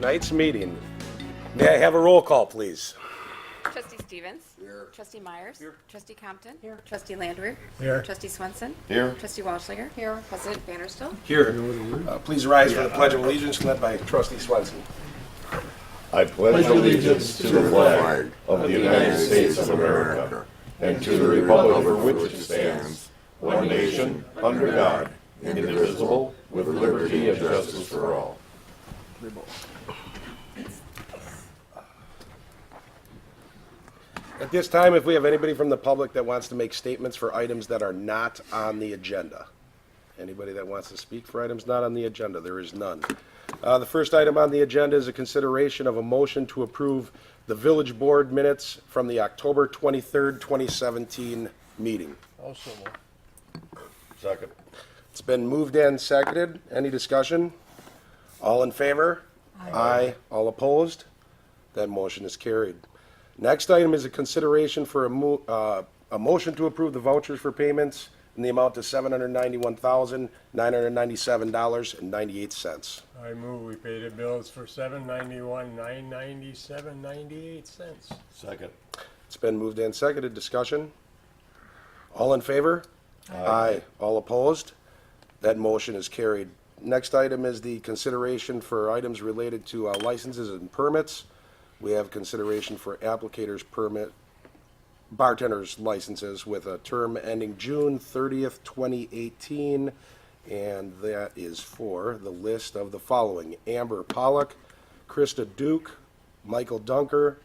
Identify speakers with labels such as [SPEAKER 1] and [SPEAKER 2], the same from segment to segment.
[SPEAKER 1] tonight's meeting. May I have a roll call, please?
[SPEAKER 2] Trustee Stevens.
[SPEAKER 3] Here.
[SPEAKER 2] Trustee Myers.
[SPEAKER 1] Here.
[SPEAKER 2] Trustee Compton. Here. Trustee Landry.
[SPEAKER 4] Here.
[SPEAKER 2] Trustee Swenson.
[SPEAKER 3] Here.
[SPEAKER 2] Trustee Walshiger. Here. President Vanderstill.
[SPEAKER 1] Here. Please rise for the Pledge of Allegiance led by Trustee Swenson.
[SPEAKER 3] I pledge allegiance to the flag of the United States of America and to the republic for which it stands, one nation, under God, indivisible, with liberty and justice for all.
[SPEAKER 1] At this time, if we have anybody from the public that wants to make statements for items that are not on the agenda. Anybody that wants to speak for items not on the agenda, there is none. The first item on the agenda is a consideration of a motion to approve the village board minutes from the October 23rd, 2017 meeting.
[SPEAKER 4] Also,
[SPEAKER 3] Second.
[SPEAKER 1] It's been moved and seconded. Any discussion? All in favor? Aye. All opposed? That motion is carried. Next item is a consideration for a motion to approve the vouchers for payments in the amount of $791,997.98.
[SPEAKER 4] I move we pay the bills for $791,997.98.
[SPEAKER 3] Second.
[SPEAKER 1] It's been moved and seconded. Discussion? All in favor? Aye. All opposed? That motion is carried. Next item is the consideration for items related to licenses and permits. We have consideration for applicators permit, bartenders licenses with a term ending June 30th, 2018. And that is for the list of the following: Amber Pollock, Krista Duke, Michael Dunker,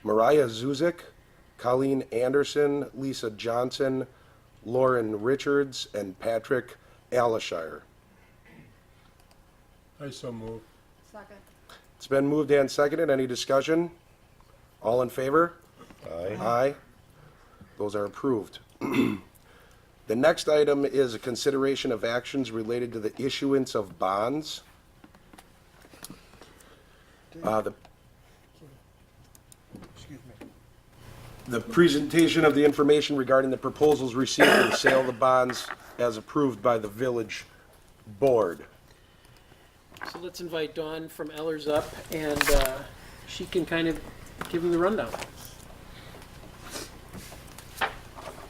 [SPEAKER 1] Mariah Zuzik, Colleen Anderson, Lisa Johnson, Lauren Richards, and Patrick Alishire.
[SPEAKER 4] I so move.
[SPEAKER 2] Second.
[SPEAKER 1] It's been moved and seconded. Any discussion? All in favor?
[SPEAKER 3] Aye.
[SPEAKER 1] Aye. Those are approved. The next item is a consideration of actions related to the issuance of bonds. The presentation of the information regarding the proposals received for the sale of the bonds as approved by the village board.
[SPEAKER 5] So let's invite Dawn from Ellers up, and she can kind of give him the rundown.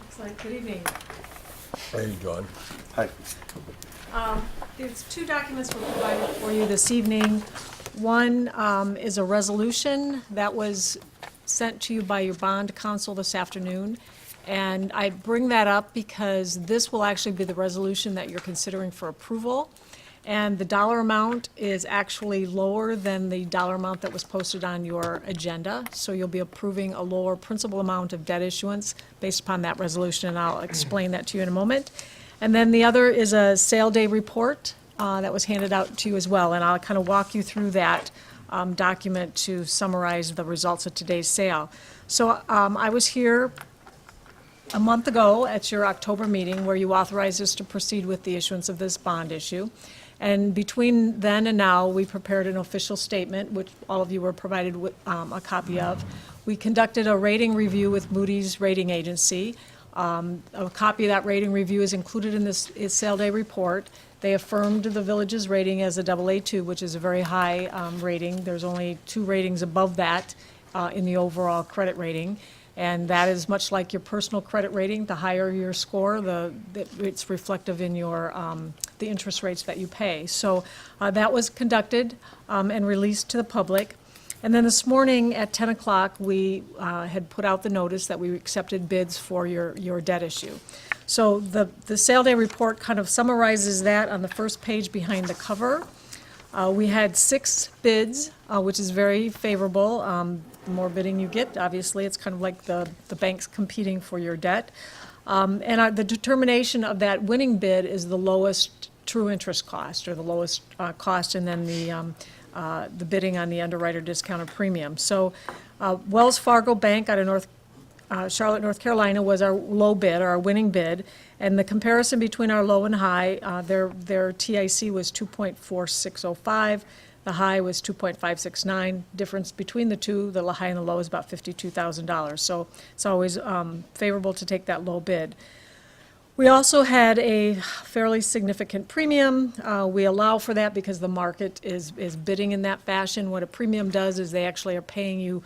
[SPEAKER 6] Excellent. Good evening.
[SPEAKER 4] Hey, John.
[SPEAKER 1] Hi.
[SPEAKER 6] There's two documents were provided for you this evening. One is a resolution that was sent to you by your bond counsel this afternoon. And I bring that up because this will actually be the resolution that you're considering for approval. And the dollar amount is actually lower than the dollar amount that was posted on your agenda. So you'll be approving a lower principal amount of debt issuance based upon that resolution, and I'll explain that to you in a moment. And then the other is a sale day report that was handed out to you as well, and I'll kind of walk you through that document to summarize the results of today's sale. So I was here a month ago at your October meeting where you authorized us to proceed with the issuance of this bond issue. And between then and now, we prepared an official statement, which all of you were provided with a copy of. We conducted a rating review with Moody's rating agency. A copy of that rating review is included in this sale day report. They affirmed the village's rating as a AA2, which is a very high rating. There's only 2 ratings above that in the overall credit rating. And that is much like your personal credit rating. The higher your score, it's reflective in your the interest rates that you pay. So that was conducted and released to the public. And then this morning at 10 o'clock, we had put out the notice that we accepted bids for your debt issue. So the sale day report kind of summarizes that on the first page behind the cover. We had 6 bids, which is very favorable. The more bidding you get, obviously, it's kind of like the banks competing for your debt. And the determination of that winning bid is the lowest true interest cost, or the lowest cost, and then the bidding on the underwriter discounted premium. So Wells Fargo Bank out of Charlotte, North Carolina was our low bid, or our winning bid. And the comparison between our low and high, their TIC was 2.4605. The high was 2.569. Difference between the two, the high and the low, is about $52,000. So it's always favorable to take that low bid. We also had a fairly significant premium. We allow for that because the market is bidding in that fashion. What a premium does is they actually are paying you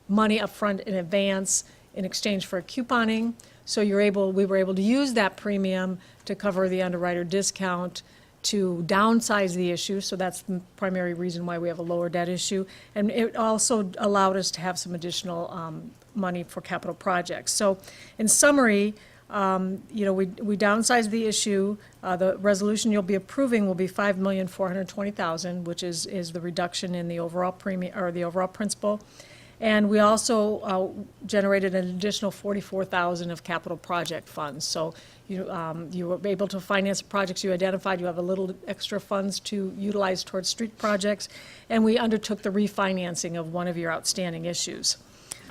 [SPEAKER 6] money upfront in advance in exchange for a couponing. So we were able to use that premium to cover the underwriter discount to downsize the issue, so that's the primary reason why we have a lower debt issue. And it also allowed us to have some additional money for capital projects. So in summary, we downsized the issue. The resolution you'll be approving will be $5,420,000, which is the reduction in the overall premium, or the overall principal. And we also generated an additional $44,000 of capital project funds. So you were able to finance the projects you identified. You have a little extra funds to utilize towards street projects. And we undertook the refinancing of one of your outstanding issues.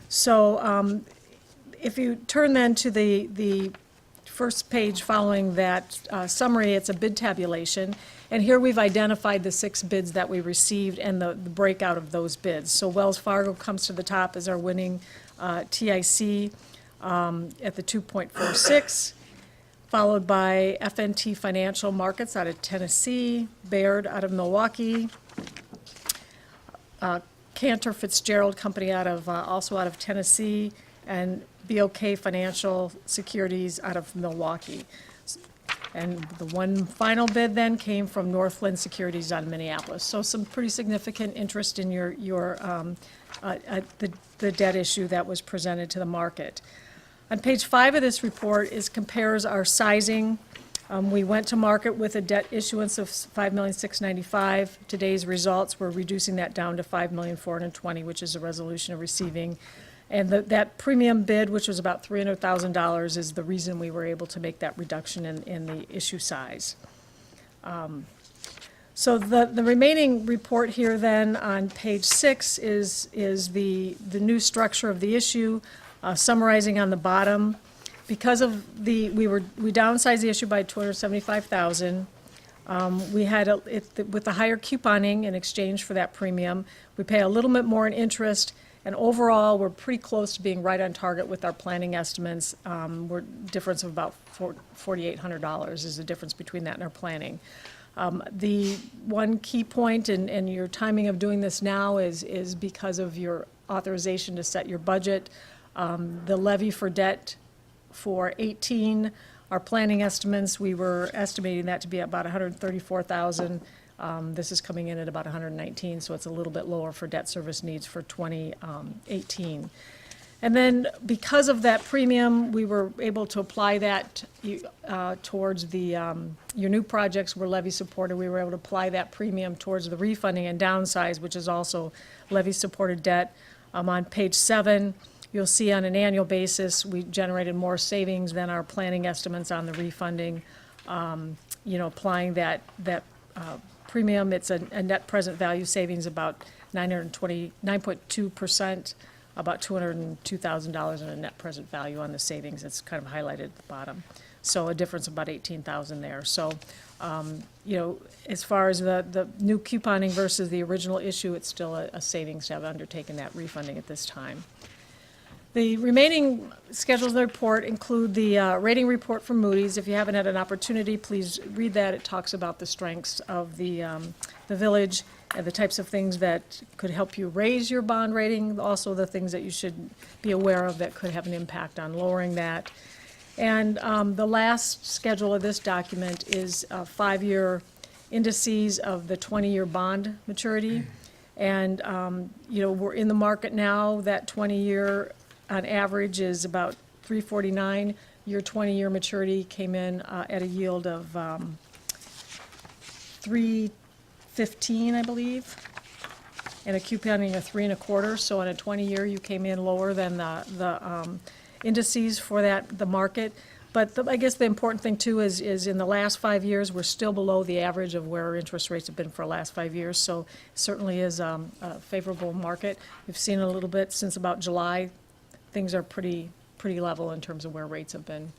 [SPEAKER 6] So if you turn then to the first page following that summary, it's a bid tabulation. And here we've identified the 6 bids that we received and the breakout of those bids. So Wells Fargo comes to the top as our winning TIC at the 2.46, followed by FNT Financial Markets out of Tennessee, Baird out of Milwaukee, Cantor Fitzgerald Company also out of Tennessee, and BOK Financial Securities out of Milwaukee. And the one final bid then came from Northland Securities out of Minneapolis. So some pretty significant interest in the debt issue that was presented to the market. On page 5 of this report compares our sizing. We went to market with a debt issuance of $5,695,000. Today's results, we're reducing that down to $5,420,000, which is a resolution of receiving. And that premium bid, which was about $300,000, is the reason we were able to make that reduction in the issue size. So the remaining report here then on page 6 is the new structure of the issue, summarizing on the bottom. Because of we downsized the issue by $275,000. We had with the higher couponing in exchange for that premium, we pay a little bit more in interest. And overall, we're pretty close to being right on target with our planning estimates. We're difference of about $4,800 is the difference between that and our planning. The one key point, and your timing of doing this now is because of your authorization to set your budget. The levy for debt for 18, our planning estimates, we were estimating that to be about $134,000. This is coming in at about 119, so it's a little bit lower for debt service needs for 2018. And then because of that premium, we were able to apply that towards your new projects were levy supported. We were able to apply that premium towards the refunding and downsize, which is also levy supported debt. On page 7, you'll see on an annual basis, we generated more savings than our planning estimates on the refunding. Applying that premium, it's a net present value savings about 9.2%, about $202,000 in a net present value on the savings. It's kind of highlighted at the bottom. So a difference of about $18,000 there. So, as far as the new couponing versus the original issue, it's still a savings to have undertaken that refunding at this time. The remaining schedules of the report include the rating report from Moody's. If you haven't had an opportunity, please read that. It talks about the strengths of the village and the types of things that could help you raise your bond rating, also the things that you should be aware of that could have an impact on lowering that. And the last schedule of this document is 5-year indices of the 20-year bond maturity. And, we're in the market now. That 20-year on average is about 349. Your 20-year maturity came in at a yield of 315, I believe, and a couponing of 3.25. So on a 20-year, you came in lower than the indices for the market. But I guess the important thing too is in the last 5 years, we're still below the average of where interest rates have been for the last 5 years. So it certainly is a favorable market. We've seen a little bit since about July. Things are pretty level in terms of where rates have been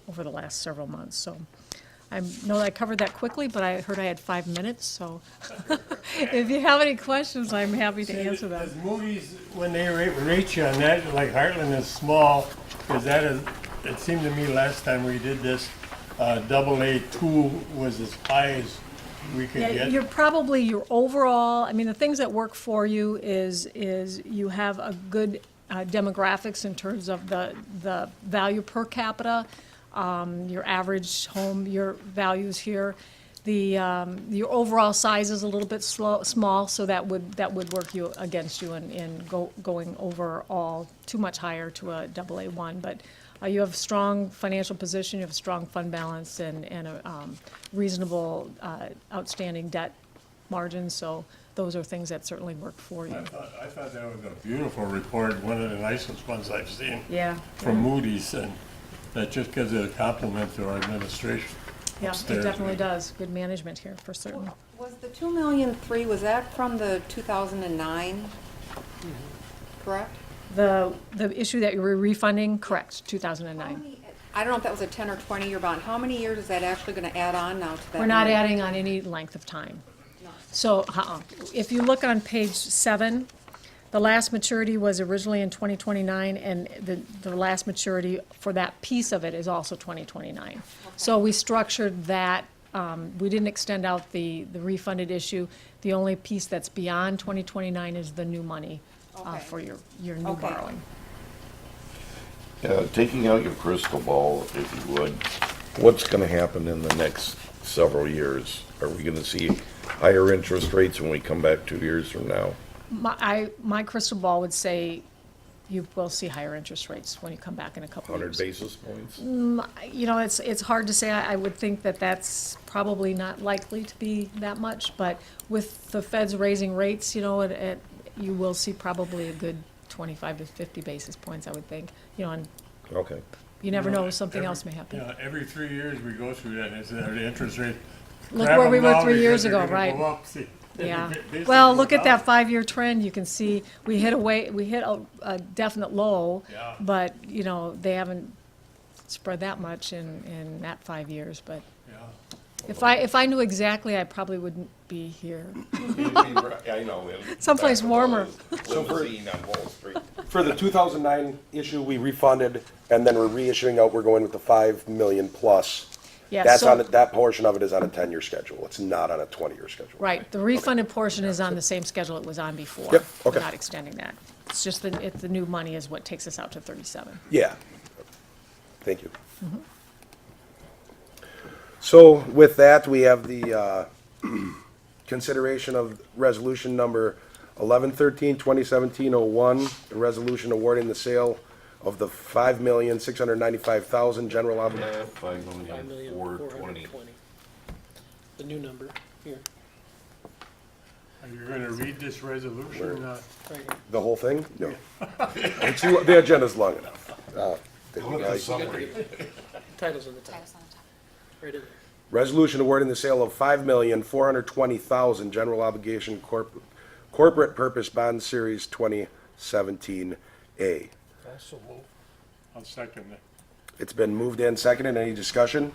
[SPEAKER 6] over the last several months. So I know that I covered that quickly, but I heard I had 5 minutes. So if you have any questions, I'm happy to answer them.
[SPEAKER 4] Does Moody's, when they rate you on that, like Hartland is small, is that it seemed to me last time we did this, AA2 was as high as we could
[SPEAKER 6] Yeah,
[SPEAKER 4] get.
[SPEAKER 6] you're probably, your overall, I mean, the things that work for you is you have a good demographics in terms of the value per capita, your average home, your values here. Your overall size is a little bit small, so that would work you against you in going overall too much higher to a AA1. But you have a strong financial position, you have a strong fund balance, and a reasonable outstanding debt margin. So those are things that certainly work for you.
[SPEAKER 4] I thought that was a beautiful report, one of the nicest ones I've seen
[SPEAKER 6] Yeah.
[SPEAKER 4] from Moody's, and that just gives it a compliment to our administration.
[SPEAKER 6] Yeah, it
[SPEAKER 4] upstairs.
[SPEAKER 6] definitely does. Good management here, for certain.
[SPEAKER 7] Was the 2,000,003, was that from the 2009? Correct?
[SPEAKER 6] The issue that you were refunding, correct, 2009.
[SPEAKER 7] I don't know if that was a 10 or 20-year bond. How many years is that actually going to add on now to that?
[SPEAKER 6] We're not
[SPEAKER 7] number?
[SPEAKER 6] adding on any length of time. So, if you look on page 7, the last maturity was originally in 2029, and the last maturity for that piece of it is also 2029. So we structured that, we didn't extend out the refunded issue. The only piece that's beyond 2029 is the new money
[SPEAKER 7] Okay.
[SPEAKER 6] for your new
[SPEAKER 7] Okay.
[SPEAKER 6] borrowing.
[SPEAKER 3] Taking out your crystal ball, if you would, what's gonna happen in the next several years? Are we gonna see higher interest rates when we come back 2 years from now?
[SPEAKER 6] My crystal ball would say you will see higher interest rates when you come back in a couple of
[SPEAKER 3] 100
[SPEAKER 6] years.
[SPEAKER 3] basis points?
[SPEAKER 6] You know, it's hard to say. I would think that that's probably not likely to be that much, but with the feds raising rates, you know, you will see probably a good 25 to 50 basis points, I would think. You know, and
[SPEAKER 3] Okay.
[SPEAKER 6] you never know, something else may happen.
[SPEAKER 4] Yeah, every 3 years we go through that, and it's the interest rate.
[SPEAKER 6] Look
[SPEAKER 4] grab
[SPEAKER 6] where we
[SPEAKER 4] 'em
[SPEAKER 6] were
[SPEAKER 4] now
[SPEAKER 6] 3 years
[SPEAKER 4] because they're
[SPEAKER 6] ago,
[SPEAKER 4] gonna
[SPEAKER 6] right?
[SPEAKER 4] go up. See,
[SPEAKER 6] Yeah.
[SPEAKER 4] basically
[SPEAKER 6] Well,
[SPEAKER 4] go
[SPEAKER 6] look at
[SPEAKER 4] down.
[SPEAKER 6] that 5-year trend. You can see we hit a definite low,
[SPEAKER 4] Yeah.
[SPEAKER 6] but, you know, they haven't spread that much in that 5 years. But
[SPEAKER 4] Yeah.
[SPEAKER 6] if I knew exactly, I probably wouldn't be here.
[SPEAKER 3] I know.
[SPEAKER 6] Someplace warmer.
[SPEAKER 3] Limousine on Wall Street.
[SPEAKER 1] For the 2009 issue, we refunded, and then we're reissuing out, we're going with the 5 million plus.
[SPEAKER 6] Yeah,
[SPEAKER 1] That's
[SPEAKER 6] so-
[SPEAKER 1] on, that portion of it is on a 10-year schedule. It's not on a 20-year schedule.
[SPEAKER 6] Right, the refunded portion is on the same schedule it was on before.
[SPEAKER 1] Yep, okay.
[SPEAKER 6] We're not extending that. It's just the new money is what takes us out to 37.
[SPEAKER 1] Yeah. Thank you. So with that, we have the consideration of resolution number 11/13/2017-01, a resolution awarding the sale of the 5,695,000 general obligation.
[SPEAKER 3] 5,420,000.
[SPEAKER 5] The new number, here,
[SPEAKER 4] Are you gonna read this resolution?
[SPEAKER 5] right here.
[SPEAKER 1] The whole thing? No. The agenda's long enough. Thank you,
[SPEAKER 3] Look at the
[SPEAKER 1] guys.
[SPEAKER 3] summary.
[SPEAKER 5] Title's on the top, right in there.
[SPEAKER 1] Resolution awarding the sale of 5,420,000 general obligation corporate purpose bond series 2017A.
[SPEAKER 4] I'll second that.
[SPEAKER 1] It's been moved and seconded. Any discussion?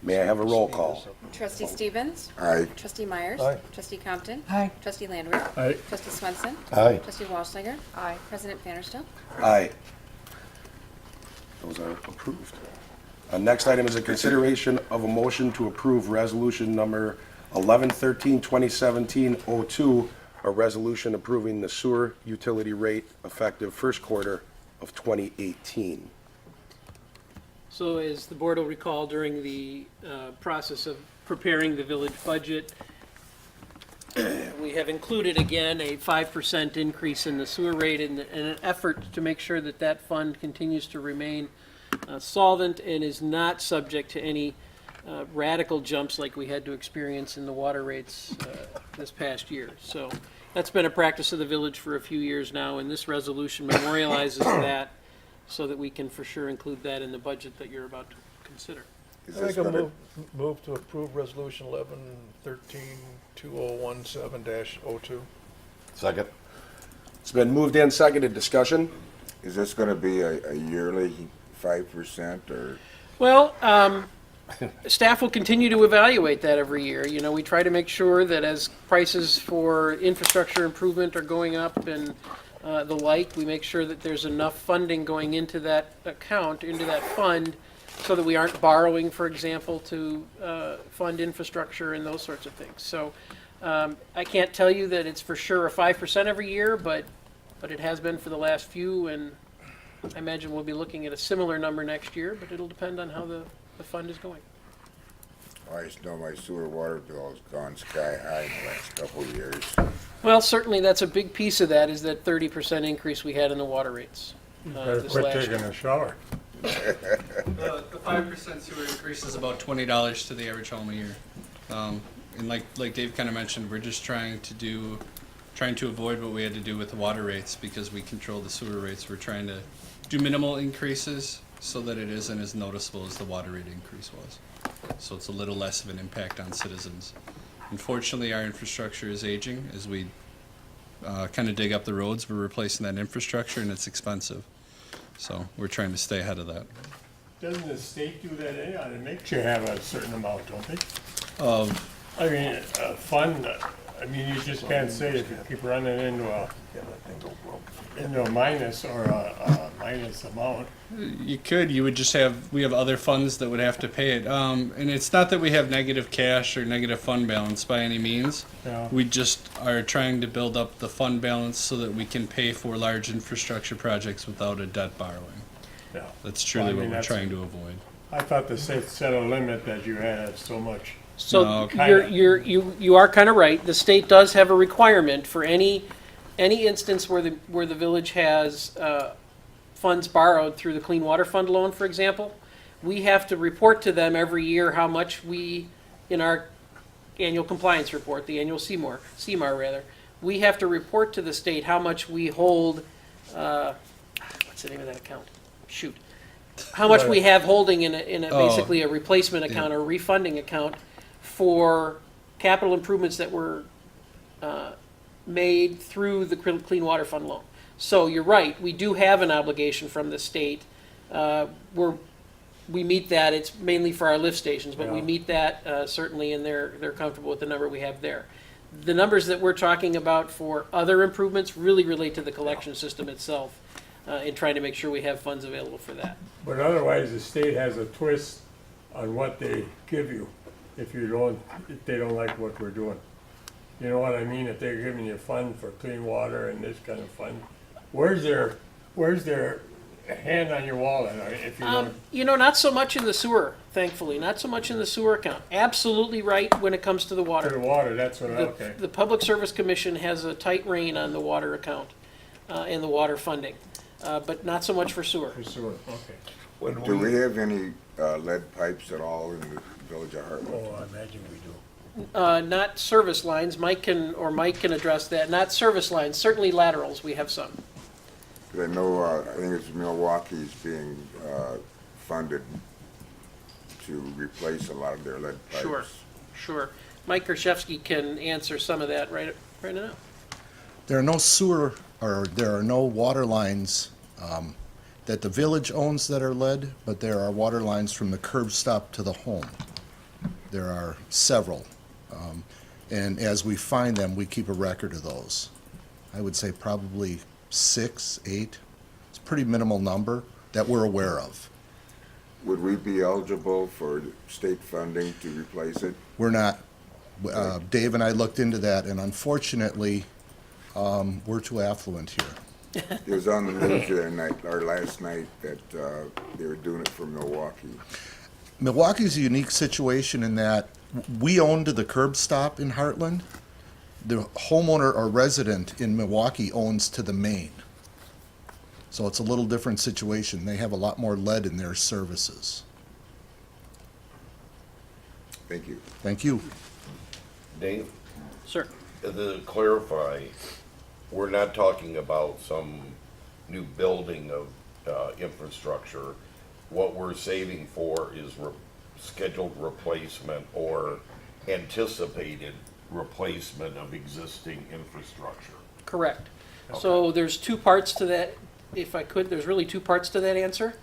[SPEAKER 1] May I have a roll call?
[SPEAKER 2] Trustee Stevens?
[SPEAKER 3] Aye.
[SPEAKER 2] Trustee Myers?
[SPEAKER 4] Aye.
[SPEAKER 2] Trustee Compton?
[SPEAKER 6] Aye.
[SPEAKER 2] Trustee Landwehr?
[SPEAKER 4] Aye.
[SPEAKER 2] Trustee Swenson?
[SPEAKER 3] Aye.
[SPEAKER 2] Trustee Walshiger? Aye. President Vanderstel?
[SPEAKER 1] Aye. Those are approved. Next item is a consideration of a motion to approve resolution number 11/13/2017-02, a resolution approving the sewer utility rate effective first quarter of 2018.
[SPEAKER 5] So as the board will recall, during the process of preparing the village budget, we have included again a 5% increase in the sewer rate in an effort to make sure that that fund continues to remain solvent and is not subject to any radical jumps like we had to experience in the water rates this past year. So that's been a practice of the village for a few years now, and this resolution memorializes that so that we can for sure include that in the budget that you're about to consider.
[SPEAKER 1] Is
[SPEAKER 8] I
[SPEAKER 1] this
[SPEAKER 8] make a
[SPEAKER 1] better?
[SPEAKER 8] move to approve resolution 11/13/2017-02.
[SPEAKER 3] Second?
[SPEAKER 1] It's been moved and seconded. Discussion?
[SPEAKER 9] Is this gonna be a yearly 5% or?
[SPEAKER 5] Well, staff will continue to evaluate that every year. You know, we try to make sure that as prices for infrastructure improvement are going up and the like. We make sure that there's enough funding going into that account, into that fund, so that we aren't borrowing, for example, to fund infrastructure and those sorts of things. So I can't tell you that it's for sure a 5% every year, but it has been for the last few, and I imagine we'll be looking at a similar number next year, but it'll depend on how the fund is going.
[SPEAKER 9] I just know my sewer water bill has gone sky high in the last couple of years.
[SPEAKER 5] Well, certainly that's a big piece of that, is that 30% increase we had in the water rates
[SPEAKER 4] Better
[SPEAKER 5] this
[SPEAKER 4] quit
[SPEAKER 5] last
[SPEAKER 4] taking
[SPEAKER 5] year.
[SPEAKER 4] a shower.
[SPEAKER 10] The 5% sewer increase is about $20 to the average home a year. And like Dave kind of mentioned, we're just trying to avoid what we had to do with the water rates because we control the sewer rates. We're trying to do minimal increases so that it isn't as noticeable as the water rate increase was. So it's a little less of an impact on citizens. Unfortunately, our infrastructure is aging. As we kind of dig up the roads, we're replacing that infrastructure, and it's expensive. So we're trying to stay ahead of that.
[SPEAKER 4] Doesn't the state do that anyhow? It makes you have a certain amount, don't they?
[SPEAKER 10] Of
[SPEAKER 4] I mean, a fund, I mean, you just can't say if you keep running into a minus or a minus amount.
[SPEAKER 10] You would just have, we have other funds that would have to pay it. And it's not that we have negative cash or negative fund balance by any means.
[SPEAKER 4] Yeah.
[SPEAKER 10] We just are trying to build up the fund balance so that we can pay for large infrastructure projects without a debt borrowing.
[SPEAKER 4] Yeah.
[SPEAKER 10] That's truly
[SPEAKER 4] Well, I
[SPEAKER 10] what
[SPEAKER 4] mean,
[SPEAKER 10] we're
[SPEAKER 4] that's-
[SPEAKER 10] trying to avoid.
[SPEAKER 4] I thought the state set a limit that you had so much.
[SPEAKER 5] So
[SPEAKER 10] No,
[SPEAKER 5] you are kind of right. The state does have a requirement for any instance where the village has funds borrowed through the Clean Water Fund loan, for example. We have to report to them every year how much we, in our annual compliance report, the annual CMAR rather, we have to report to the state how much we hold. What's the name of that account? Shoot. How much we have holding in a basically a replacement account or a refunding account for capital improvements that were made through the Clean Water Fund loan. So you're right, we do have an obligation from the state. We meet that, it's mainly for our lift stations, but we
[SPEAKER 4] Yeah.
[SPEAKER 5] meet that certainly, and they're comfortable with the number we have there. The numbers that we're talking about for other improvements really relate to the collection system itself, in trying to make sure we have funds available for that.
[SPEAKER 4] But otherwise, the state has a twist on what they give you if they don't like what we're doing. You know what I mean? If they're giving you a fund for clean water and this kind of fund, where's their hand on your wallet if you don't?
[SPEAKER 5] Not so much in the sewer, thankfully, not so much in the sewer account. Absolutely right when it comes to the
[SPEAKER 4] For
[SPEAKER 5] water.
[SPEAKER 4] the water, that's what, okay.
[SPEAKER 5] The Public Service Commission has a tight rein on the water account and the water funding, but not so much for sewer.
[SPEAKER 4] For sewer, okay.
[SPEAKER 9] Do we have any lead pipes at all in the village of Hartland?
[SPEAKER 4] Oh, I imagine we do.
[SPEAKER 5] Not service lines, Mike can address that, not service lines, certainly laterals, we have some.
[SPEAKER 9] 'Cause I know, I think it's Milwaukee's being funded to replace a lot of their lead pipes.
[SPEAKER 5] Sure. Mike Kershevsky can answer some of that right now.
[SPEAKER 11] There are no sewer, or there are no water lines that the village owns that are lead, but there are water lines from the curb stop to the home. There are several. And as we find them, we keep a record of those. I would say probably 6, 8. It's a pretty minimal number that we're aware of.
[SPEAKER 9] Would we be eligible for state funding to replace it?
[SPEAKER 11] We're not. Dave and I looked into that, and unfortunately, we're too affluent here.
[SPEAKER 9] It was on the news the other night, or last night, that they were doing it for Milwaukee.
[SPEAKER 11] Milwaukee's a unique situation in that we owned the curb stop in Hartland. The homeowner or resident in Milwaukee owns to the main. So it's a little different situation. They have a lot more lead in their services.
[SPEAKER 9] Thank you.
[SPEAKER 11] Thank you.
[SPEAKER 3] Dave,
[SPEAKER 5] Sir.
[SPEAKER 3] to clarify, we're not talking about some new building of infrastructure. What we're saving for is scheduled replacement or anticipated replacement of existing infrastructure.
[SPEAKER 5] Correct. So there's two parts to that, if I could, there's really two parts to that answer.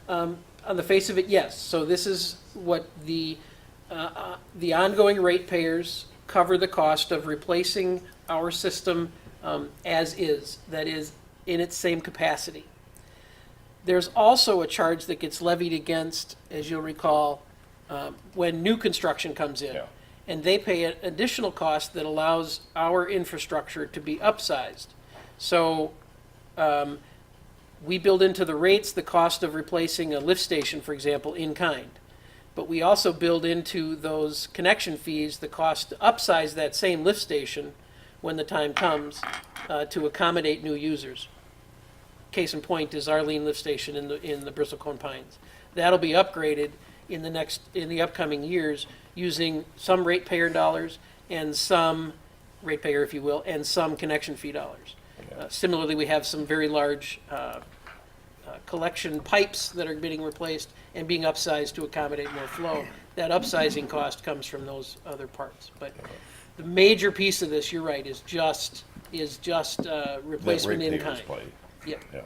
[SPEAKER 5] On the face of it, yes. So this is what the ongoing ratepayers cover the cost of replacing our system as is. That is, in its same capacity. There's also a charge that gets levied against, as you'll recall, when new construction comes in.
[SPEAKER 3] Yeah.
[SPEAKER 5] And they pay an additional cost that allows our infrastructure to be upsized. So we build into the rates the cost of replacing a lift station, for example, in kind. But we also build into those connection fees the cost to upsize that same lift station when the time comes to accommodate new users. Case in point is Arlene Lift Station in the Bristlecone Pines. That'll be upgraded in the upcoming years using some ratepayer dollars and some ratepayer, if you will, and some connection fee dollars. Similarly, we have some very large collection pipes that are being replaced and being upsized to accommodate more flow. That upsizing cost comes from those other parts. But the major piece of this, you're right, is just replacement in kind. Yep.
[SPEAKER 3] Yeah.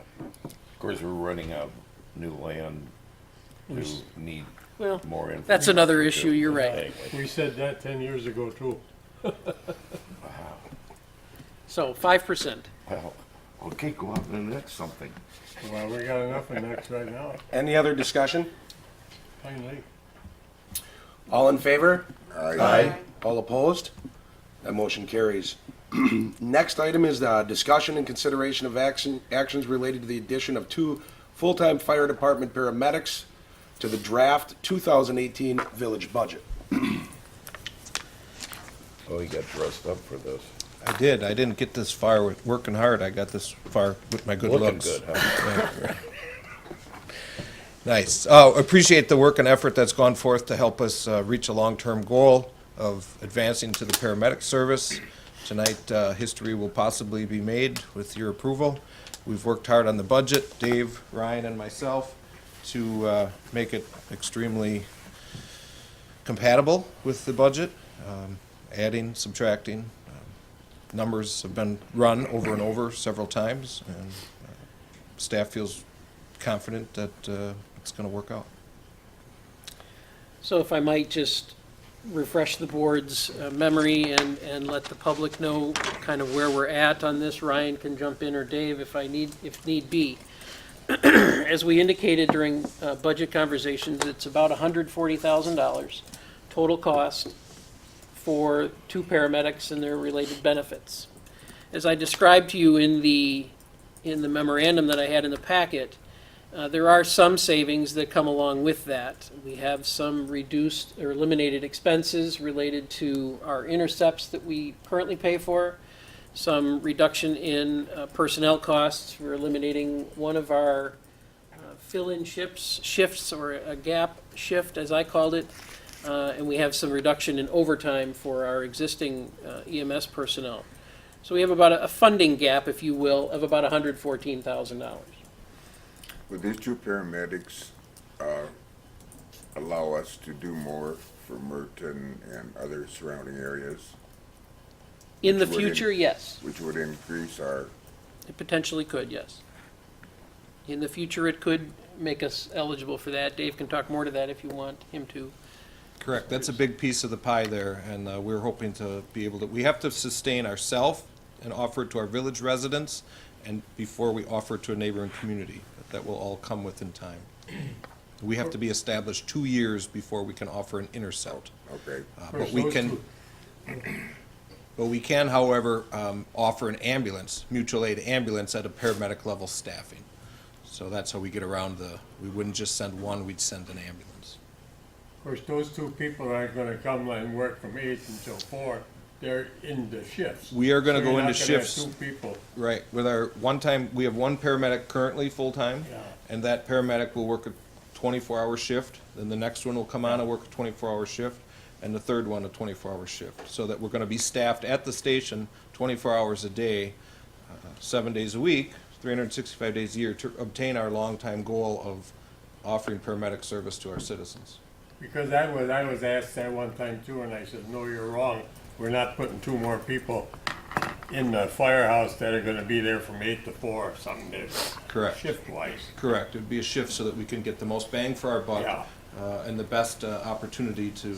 [SPEAKER 3] Of course, we're running out of new land to need
[SPEAKER 5] Well,
[SPEAKER 3] more information.
[SPEAKER 5] that's another issue, you're right.
[SPEAKER 4] We said that 10 years ago too.
[SPEAKER 5] So 5%.
[SPEAKER 3] Well, okay, go on to the next something.
[SPEAKER 4] Well, we got enough in next right now,
[SPEAKER 1] Any other discussion?
[SPEAKER 4] finally.
[SPEAKER 1] All in favor?
[SPEAKER 9] Aye.
[SPEAKER 1] All opposed? That motion carries. Next item is the discussion and consideration of actions related to the addition of 2 full-time fire department paramedics to the draft 2018 village budget.
[SPEAKER 3] Oh, you got dressed up for this.
[SPEAKER 12] I did. I didn't get this far with working hard. I got this far with my good
[SPEAKER 3] Looking
[SPEAKER 12] looks.
[SPEAKER 3] good, huh?
[SPEAKER 12] Nice. Appreciate the work and effort that's gone forth to help us reach a long-term goal of advancing to the paramedic service. Tonight, history will possibly be made with your approval. We've worked hard on the budget, Dave, Ryan, and myself, to make it extremely compatible with the budget, adding, subtracting. Numbers have been run over and over several times, and staff feels confident that it's going to work out.
[SPEAKER 5] So if I might just refresh the board's memory and let the public know kind of where we're at on this. Ryan can jump in, or Dave if need be. As we indicated during budget conversations, it's about $140,000 total cost for 2 paramedics and their related benefits. As I described to you in the memorandum that I had in the packet, there are some savings that come along with that. We have some reduced or eliminated expenses related to our intercepts that we currently pay for, some reduction in personnel costs. We're eliminating one of our fill-in shifts, or a gap shift, as I called it, and we have some reduction in overtime for our existing EMS personnel. So we have about a funding gap, if you will, of about $114,000.
[SPEAKER 9] Would these 2 paramedics allow us to do more for Merton and other surrounding areas,
[SPEAKER 5] In the
[SPEAKER 9] Which would
[SPEAKER 5] future, yes.
[SPEAKER 9] which would increase our,
[SPEAKER 5] It potentially could, yes. In the future, it could make us eligible for that. Dave can talk more to that if you want him to.
[SPEAKER 12] Correct. That's a big piece of the pie there, and we're hoping to be able to, we have to sustain ourselves and offer it to our village residents, and before we offer it to a neighboring community. That will all come within time. We have to be established 2 years before we can offer an intercept.
[SPEAKER 9] okay,
[SPEAKER 12] But we can, however, offer an ambulance, mutual aid ambulance at a paramedic level staffing. So that's how we get around we wouldn't just send one, we'd send an ambulance.
[SPEAKER 4] Of course, those 2 people aren't gonna come and work from 8 until 4. They're in the shifts.
[SPEAKER 12] We are gonna
[SPEAKER 4] So
[SPEAKER 12] go
[SPEAKER 4] you're
[SPEAKER 12] into
[SPEAKER 4] not gonna have
[SPEAKER 12] shifts.
[SPEAKER 4] 2 people.
[SPEAKER 12] Right, with our we have 1 paramedic currently full-time,
[SPEAKER 4] Yeah.
[SPEAKER 12] and that paramedic will work a 24-hour shift, then the next one will come on and work a 24-hour shift, and the third one a 24-hour shift, so that we're gonna be staffed at the station 24 hours a day, 7 days a week, 365 days a year, to obtain our long-time goal of offering paramedic service to our citizens.
[SPEAKER 4] Because I was asked that one time too, and I said, no, you're wrong. We're not putting 2 more people in the firehouse that are gonna be there from 8 to 4 some days.
[SPEAKER 12] Correct.
[SPEAKER 4] Shift-wise.
[SPEAKER 12] Correct, it'd be a shift so that we can get the most bang for our buck,
[SPEAKER 4] Yeah.
[SPEAKER 12] and the best opportunity to,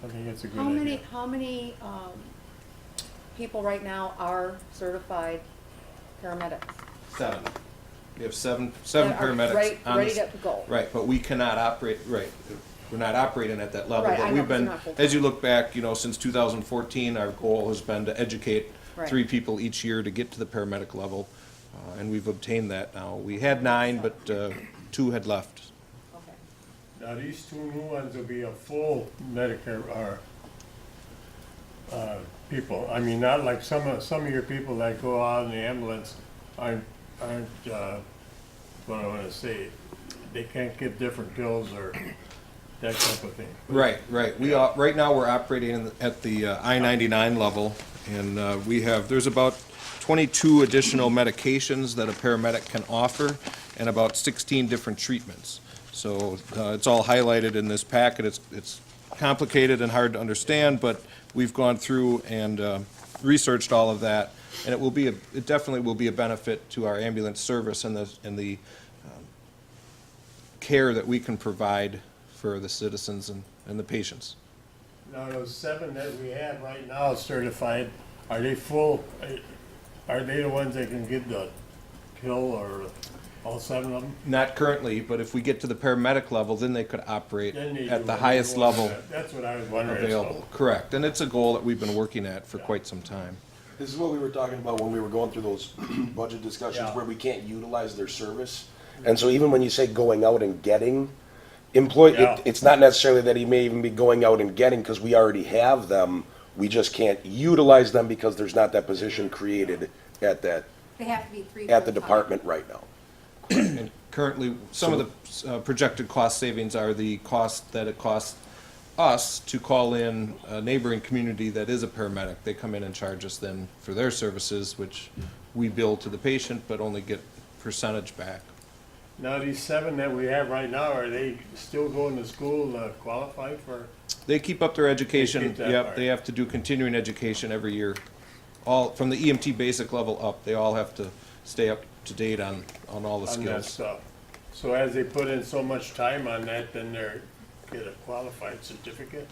[SPEAKER 4] I think it's a good
[SPEAKER 7] How many,
[SPEAKER 4] idea.
[SPEAKER 7] people right now are certified paramedics?
[SPEAKER 12] 7. We have seven
[SPEAKER 7] That are
[SPEAKER 12] paramedics on
[SPEAKER 7] ready
[SPEAKER 12] the
[SPEAKER 7] to go.
[SPEAKER 12] Right, but we cannot operate, right, we're not operating at that level.
[SPEAKER 7] Right, I
[SPEAKER 12] But
[SPEAKER 7] know,
[SPEAKER 12] we've
[SPEAKER 7] 'cause you're
[SPEAKER 12] been,
[SPEAKER 7] not full-time.
[SPEAKER 12] as you look back, since 2014, our goal has been to educate
[SPEAKER 7] Right.
[SPEAKER 12] 3 people each year to get to the paramedic level, and we've obtained that now. We had 9, but 2 had left.
[SPEAKER 7] Okay.
[SPEAKER 4] Now, these 2 new ones will be a full Medicare, or, people. I mean, not like some of your people that go out in the ambulance aren't, what I wanna say, they can't give different pills or that type of thing.
[SPEAKER 12] Right. Right now, we're operating at the I-99 level, and there's about 22 additional medications that a paramedic can offer, and about 16 different treatments. So it's all highlighted in this packet. It's complicated and hard to understand, but we've gone through and researched all of that, and it definitely will be a benefit to our ambulance service and the care that we can provide for the citizens and the patients.
[SPEAKER 4] Now, those 7 that we have right now certified, are they full, are they the ones that can give the pill, or all 7 of them?
[SPEAKER 12] Not currently, but if we get to the paramedic level, then they could operate
[SPEAKER 4] Then they
[SPEAKER 12] at
[SPEAKER 4] do
[SPEAKER 12] the
[SPEAKER 4] what
[SPEAKER 12] highest
[SPEAKER 4] they want.
[SPEAKER 12] level
[SPEAKER 4] That's what I was wondering. so-
[SPEAKER 12] available. Correct, and it's a goal that we've been working at for quite some time.
[SPEAKER 1] This is what we were talking about when we were going through those budget discussions,
[SPEAKER 4] Yeah.
[SPEAKER 1] where we can't utilize their service. And so even when you say going out and getting employee,
[SPEAKER 4] Yeah.
[SPEAKER 1] it's not necessarily that he may even be going out and getting, because we already have them. We just can't utilize them because there's not that position created at
[SPEAKER 7] They have to be 3
[SPEAKER 1] the
[SPEAKER 7] full-time.
[SPEAKER 1] department right now.
[SPEAKER 12] And currently, some of the projected cost savings are the cost that it costs us to call in a neighboring community that is a paramedic. They come in and charge us then for their services, which we bill to the patient, but only get percentage back.
[SPEAKER 4] Now, these 7 that we have right now, are they still going to school to qualify for?
[SPEAKER 12] They keep up their education,
[SPEAKER 4] They keep that
[SPEAKER 12] yep,
[SPEAKER 4] part.
[SPEAKER 12] they have to do continuing education every year. All, from the EMT basic level up, they all have to stay up to date on all the
[SPEAKER 4] On that
[SPEAKER 12] skills.
[SPEAKER 4] stuff. So as they put in so much time on that, then they're, get a qualified certificate?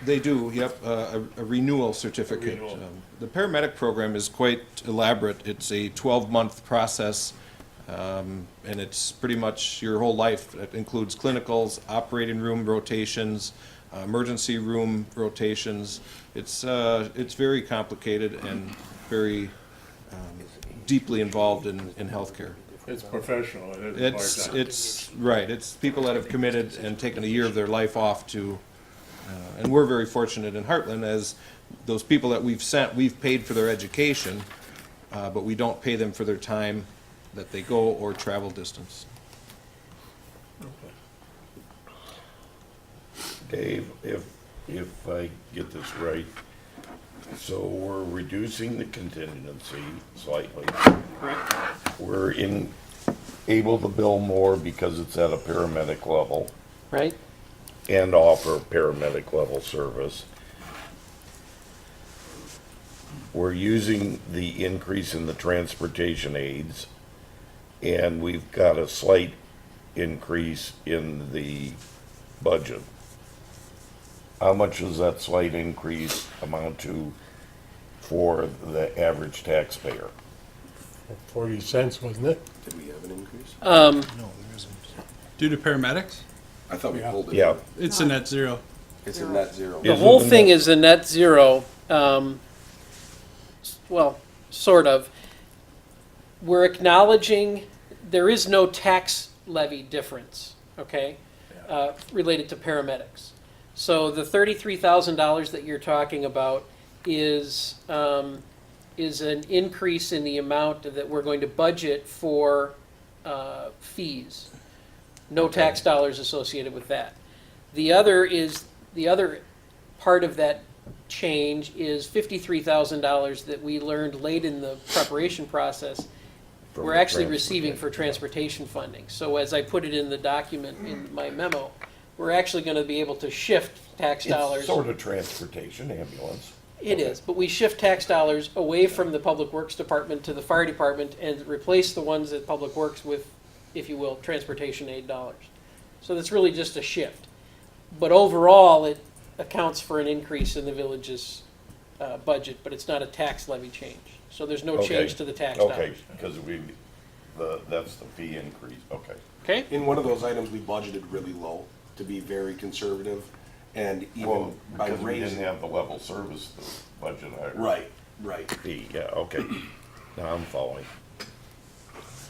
[SPEAKER 12] They do, yep, a renewal certificate.
[SPEAKER 4] renewal.
[SPEAKER 12] The paramedic program is quite elaborate. It's a 12-month process, and it's pretty much your whole life. It includes clinicals, operating room rotations, emergency room rotations. It's very complicated and very deeply involved in healthcare.
[SPEAKER 4] It's professional, it is part-time.
[SPEAKER 12] It's, right, it's people that have committed and taken a year of their life off to, and we're very fortunate in Hartland, as those people that we've sent, we've paid for their education, but we don't pay them for their time that they go or travel distance.
[SPEAKER 3] Dave, if I get this right, so we're reducing the contingency slightly.
[SPEAKER 5] Correct?
[SPEAKER 3] We're able to bill more because it's at a paramedic level
[SPEAKER 5] Right?
[SPEAKER 3] and offer paramedic level service. We're using the increase in the transportation aids, and we've got a slight increase in the budget. How much does that slight increase amount to for the average taxpayer?
[SPEAKER 4] 40 cents, wasn't it?
[SPEAKER 1] Did we have an increase?
[SPEAKER 12] No, there isn't.
[SPEAKER 10] Due to paramedics,
[SPEAKER 1] I thought we pulled it.
[SPEAKER 3] Yeah,
[SPEAKER 10] it's a net 0.
[SPEAKER 1] It's a net zero.
[SPEAKER 5] The whole thing is a net zero, well, sort of. We're acknowledging there is no tax levy difference, okay, related to paramedics. So the $33,000 that you're talking about is an increase in the amount that we're going to budget for fees. No tax dollars associated with that. The other part of that change is $53,000 that we learned late in the preparation process. We're actually receiving for transportation funding. So as I put it in the document in my memo, we're actually going to be able to shift tax dollars.
[SPEAKER 3] it's sort of transportation, ambulance.
[SPEAKER 5] It is, but we shift tax dollars away from the Public Works Department to the Fire Department and replace the ones at Public Works with, if you will, transportation aid dollars. So that's really just a shift. But overall, it accounts for an increase in the village's budget, but it's not a tax levy change. So there's no
[SPEAKER 3] Okay.
[SPEAKER 5] change to the tax
[SPEAKER 3] Okay,
[SPEAKER 5] dollars.
[SPEAKER 3] because that's the fee increase, okay.
[SPEAKER 5] Okay?
[SPEAKER 1] In one of those items, we budgeted really low to be very conservative, and
[SPEAKER 3] Well,
[SPEAKER 1] even by
[SPEAKER 3] because we didn't
[SPEAKER 1] raising.
[SPEAKER 3] have the level service budget.
[SPEAKER 1] Right.
[SPEAKER 3] Fee, yeah, okay. Now I'm following.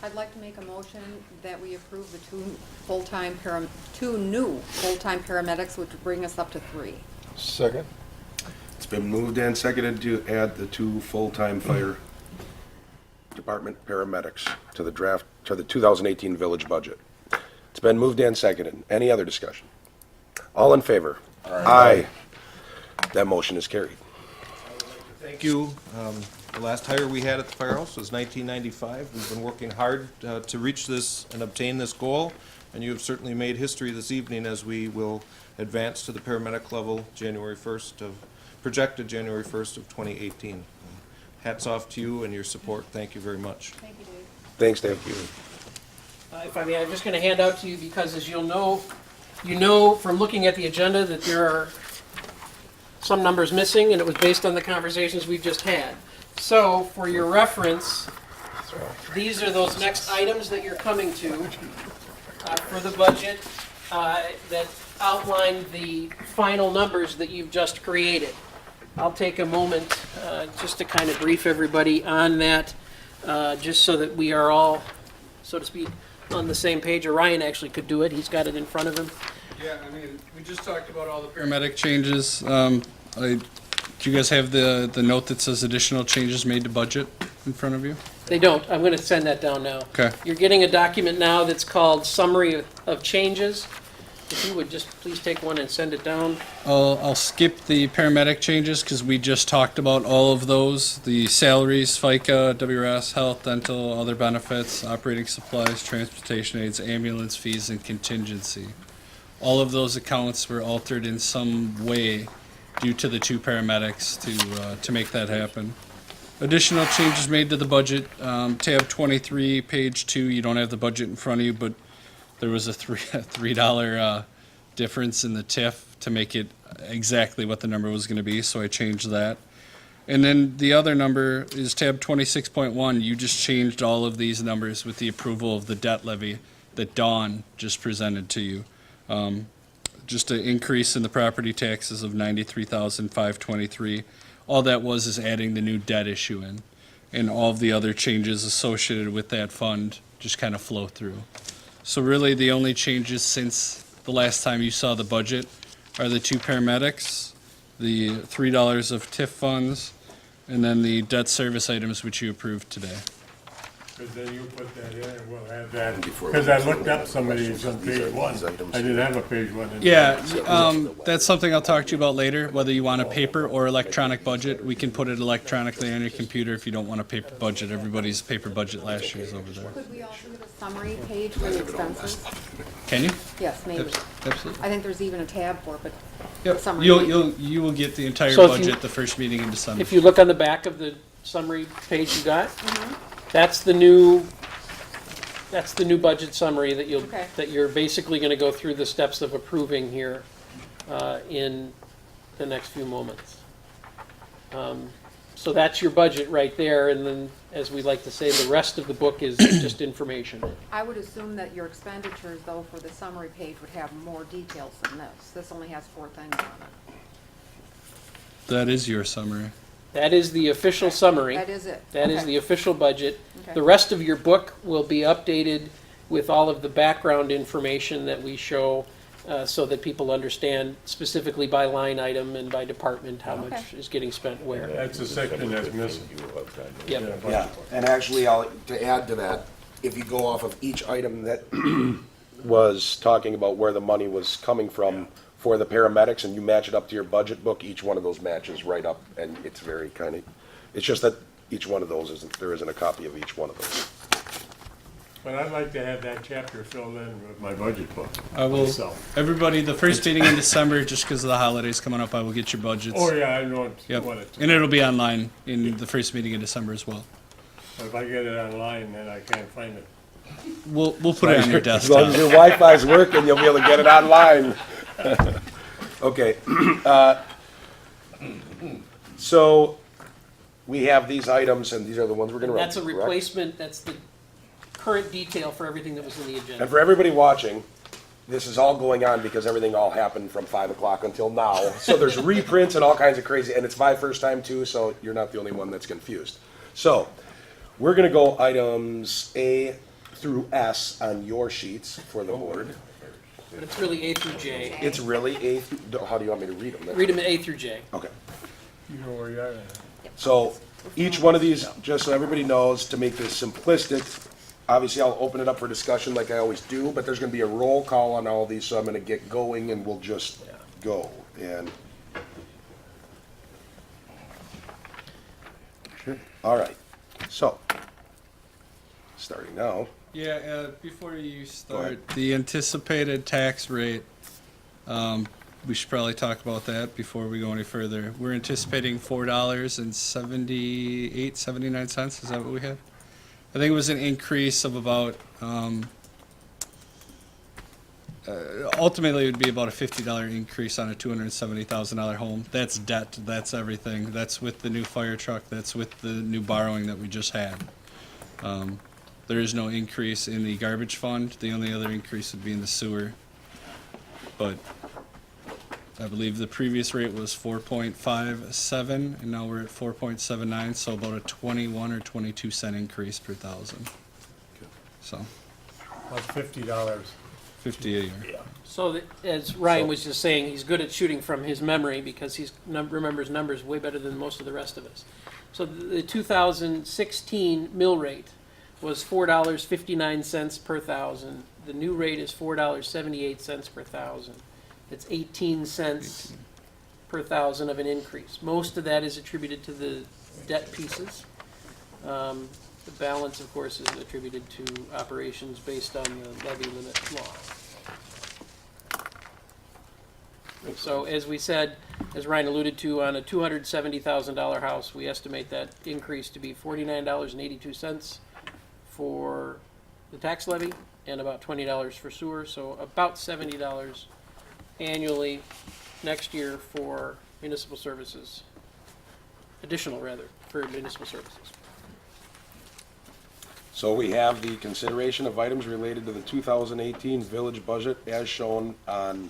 [SPEAKER 7] I'd like to make a motion that we approve the two new full-time paramedics, which would bring us up to 3.
[SPEAKER 8] Second.
[SPEAKER 1] It's been moved and seconded to add the 2 full-time fire department paramedics to the 2018 village budget. It's been moved and seconded. Any other discussion? All in favor? Aye. That motion is carried.
[SPEAKER 12] Thank you. The last hire we had at the firehouse was 1995. We've been working hard to reach this and obtain this goal, and you have certainly made history this evening as we will advance to the paramedic level projected January 1st of 2018. Hats off to you and your support. Thank you very much.
[SPEAKER 7] Thank you, Dave.
[SPEAKER 1] Thanks, Dave.
[SPEAKER 5] If I may, I'm just going to hand out to you because as you know from looking at the agenda that there are some numbers missing, and it was based on the conversations we've just had. So, for your reference, these are those next items that you're coming to for the budget that outline the final numbers that you've just created. I'll take a moment just to kind of brief everybody on that, just so that we are all, so to speak, on the same page. Or Ryan actually could do it. He's got it in front of him.
[SPEAKER 10] Yeah, I mean, we just talked about all the paramedic changes. Do you guys have the note that says additional changes made to budget in front of you?
[SPEAKER 5] They don't. I'm going to send that down now.
[SPEAKER 10] Okay.
[SPEAKER 5] You're getting a document now that's called Summary of Changes. If you would just please take one and send it down.
[SPEAKER 10] I'll skip the paramedic changes because we just talked about all of those. The salaries, FICA, WRS, health, dental, other benefits, operating supplies, transportation aids, ambulance fees, and contingency. All of those accounts were altered in some way due to the 2 paramedics to make that happen. Additional changes made to the budget, tab 23, page 2, you don't have the budget in front of you, but there was a $3 difference in the TIF to make it exactly what the number was going to be, so I changed that. And then the other number is tab 26.1. You just changed all of these numbers with the approval of the debt levy that Dawn just presented to you. Just an increase in the property taxes of $93,523. All that was is adding the new debt issue in, and all of the other changes associated with that fund just kind of flow through. So really, the only changes since the last time you saw the budget are the 2 paramedics, the $3 of TIF funds, and then the debt service items which you approved today.
[SPEAKER 4] Because then you put that in and we'll have that, because I looked up some of these on page 1. I didn't have a page 1.
[SPEAKER 10] Yeah, that's something I'll talk to you about later, whether you want a paper or electronic budget. We can put it electronically on your computer if you don't want a paper budget. Everybody's paper budget last year's over there.
[SPEAKER 7] Could we also get a summary page for the expenses?
[SPEAKER 10] Can you?
[SPEAKER 7] Yes, maybe.
[SPEAKER 10] Absolutely.
[SPEAKER 7] I think there's even a tab for it, but
[SPEAKER 10] Yep.
[SPEAKER 7] summary.
[SPEAKER 10] You will get the entire
[SPEAKER 5] So if you-
[SPEAKER 10] budget the first meeting in December.
[SPEAKER 5] If you look on the back of the summary page you got, that's the new budget summary that
[SPEAKER 7] Okay.
[SPEAKER 5] that you're basically going to go through the steps of approving here in the next few moments. So that's your budget right there, and then, as we like to say, the rest of the book is just information.
[SPEAKER 7] I would assume that your expenditures, though, for the summary page would have more details than this. This only has 4 things on it.
[SPEAKER 10] That is your summary.
[SPEAKER 5] That is the official summary.
[SPEAKER 7] That is it.
[SPEAKER 5] That is
[SPEAKER 7] Okay.
[SPEAKER 5] the official budget.
[SPEAKER 7] Okay.
[SPEAKER 5] The rest of your book will be updated with all of the background information that we show so that people understand specifically by line item and by department how much
[SPEAKER 7] Okay.
[SPEAKER 5] is getting spent where.
[SPEAKER 4] That's a section that's missing.
[SPEAKER 5] Yep.
[SPEAKER 1] Yeah, and actually, to add to that, if you go off of each item that was talking about where the money was coming from for the paramedics, and you match it up to your budget book, each one of those matches right up, and it's very it's just that each one of those there isn't a copy of each one of those.
[SPEAKER 4] But I'd like to have that chapter filled in with my budget book.
[SPEAKER 10] I will.
[SPEAKER 4] myself.
[SPEAKER 10] Everybody, the first meeting in December, just because of the holidays coming up, I will get your budgets.
[SPEAKER 4] Oh, yeah, I know
[SPEAKER 10] Yep.
[SPEAKER 4] what it.
[SPEAKER 10] And it'll be online in the first meeting in December as well.
[SPEAKER 4] If I get it online, then I can't find it.
[SPEAKER 10] We'll put it on your
[SPEAKER 1] As long as
[SPEAKER 10] desktop.
[SPEAKER 1] your Wi-Fi's working, you'll be able to get it online. Okay. So, we have these items, and these are the ones we're gonna run.
[SPEAKER 5] That's a
[SPEAKER 1] correct?
[SPEAKER 5] replacement, that's the current detail for everything that was in the
[SPEAKER 1] And
[SPEAKER 5] agenda.
[SPEAKER 1] for everybody watching, this is all going on because everything all happened from 5 o'clock until now. So there's reprints and all kinds of crazy, and it's my first time too, so you're not the only one that's confused. So, we're gonna go items A through S on your sheets for the board.
[SPEAKER 5] But it's really A through J.
[SPEAKER 1] It's really A through, how do you want me to read them?
[SPEAKER 5] Read them A through J.
[SPEAKER 1] Okay.
[SPEAKER 4] You know where you are.
[SPEAKER 1] So each one of these, just so everybody knows, to make this simplistic, obviously I'll open it up for discussion like I always do, but there's gonna be a roll call on all these, so I'm gonna get going and we'll just go. And all right, so starting now.
[SPEAKER 10] Yeah, before you
[SPEAKER 1] ahead.
[SPEAKER 10] start, the anticipated tax rate, we should probably talk about that before we go any further. We're anticipating $4.78, is that what we had? I think it was an increase of about, ultimately it would be about a $50 increase on a $270,000 home. That's debt, that's everything. That's with the new fire truck, that's with the new borrowing that we just had. There is no increase in the garbage fund. The only other increase would be in the sewer. But I believe the previous rate was 4.57, and now we're at 4.79, so about a 21 or 22 cent increase per thousand. So,
[SPEAKER 4] About $50.
[SPEAKER 10] 50 a year.
[SPEAKER 5] So as Ryan was just saying, he's good at shooting from his memory because he remembers numbers way better than most of the rest of us. So the 2016 mill rate was $4.59 per thousand. The new rate is $4.78 per thousand. It's 18 cents per thousand of an increase. Most of that is attributed to the debt pieces. The balance, of course, is attributed to operations based on the levy limit law. So as we said, as Ryan alluded to, on a $270,000 house, we estimate that increase to be $49.82 for the tax levy and about $20 for sewer, so about $70 annually next year for municipal services, additional rather, for municipal services.
[SPEAKER 1] So we have the consideration of items related to the 2018 village budget as shown on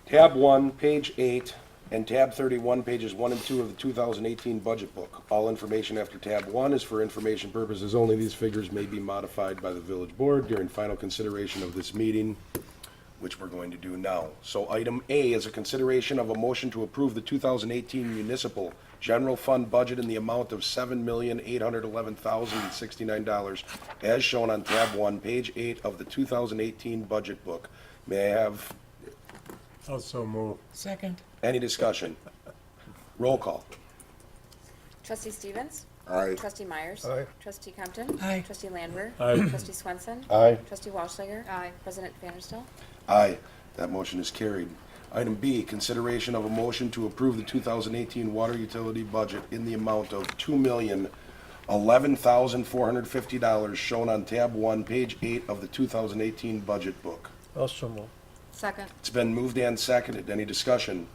[SPEAKER 1] tab 1, page 8, and tab 31, pages 1 and 2 of the 2018 budget book. All information after tab 1 is for information purposes only. These figures may be modified by the village board during final consideration of this meeting, which we're going to do now. So item A is a consideration of a motion to approve the 2018 municipal general fund budget in the amount of $7,811,069 as shown on tab 1, page 8 of the 2018 budget book. May I have
[SPEAKER 4] Also move.
[SPEAKER 6] Second.
[SPEAKER 1] any discussion? Roll call.
[SPEAKER 2] Trustee Stevens?
[SPEAKER 9] Aye.
[SPEAKER 2] Trustee Myers?
[SPEAKER 8] Aye.
[SPEAKER 2] Trustee Compton?
[SPEAKER 6] Aye.
[SPEAKER 2] Trustee Landwehr?
[SPEAKER 4] Aye.
[SPEAKER 2] Trustee Swenson?
[SPEAKER 1] Aye.
[SPEAKER 2] Trustee Walshiger?
[SPEAKER 7] Aye.
[SPEAKER 2] President Vanderstel?
[SPEAKER 1] Aye, that motion is carried. Item B, consideration of a motion to approve the 2018 water utility budget in the amount of $2,011,450 shown on tab 1, page 8 of the 2018 budget book.
[SPEAKER 8] Also move.
[SPEAKER 7] Second.
[SPEAKER 1] It's been moved and seconded. Any discussion?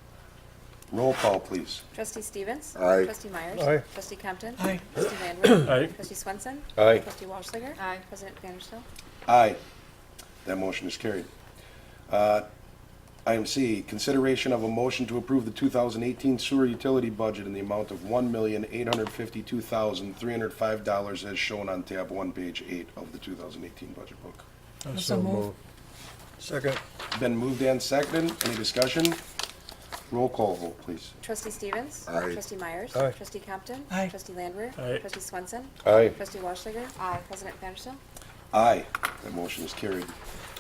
[SPEAKER 1] Roll call, please.
[SPEAKER 2] Trustee Stevens?
[SPEAKER 9] Aye.
[SPEAKER 2] Trustee Myers?
[SPEAKER 8] Aye.
[SPEAKER 2] Trustee Compton?
[SPEAKER 6] Aye.
[SPEAKER 2] Trustee Landwehr?
[SPEAKER 4] Aye.
[SPEAKER 2] Trustee Swenson?
[SPEAKER 1] Aye.
[SPEAKER 2] Trustee Walshiger?
[SPEAKER 7] Aye.
[SPEAKER 2] President Vanderstel?
[SPEAKER 1] Aye, that motion is carried. Item C, consideration of a motion to approve the 2018 sewer utility budget in the amount of $1,852,305 as shown on tab 1, page 8 of the 2018 budget book.
[SPEAKER 4] Also move.
[SPEAKER 8] Second.
[SPEAKER 1] Been moved and seconded. Any discussion? Roll call vote, please.
[SPEAKER 2] Trustee Stevens?
[SPEAKER 9] Aye.
[SPEAKER 2] Trustee Myers?
[SPEAKER 8] Aye.
[SPEAKER 2] Trustee Compton?
[SPEAKER 6] Aye.
[SPEAKER 2] Trustee Landwehr?
[SPEAKER 4] Aye.
[SPEAKER 2] Trustee Swenson?
[SPEAKER 1] Aye.
[SPEAKER 2] Trustee Walshiger?
[SPEAKER 7] Aye.
[SPEAKER 2] President Vanderstel?
[SPEAKER 1] Aye, that motion is carried.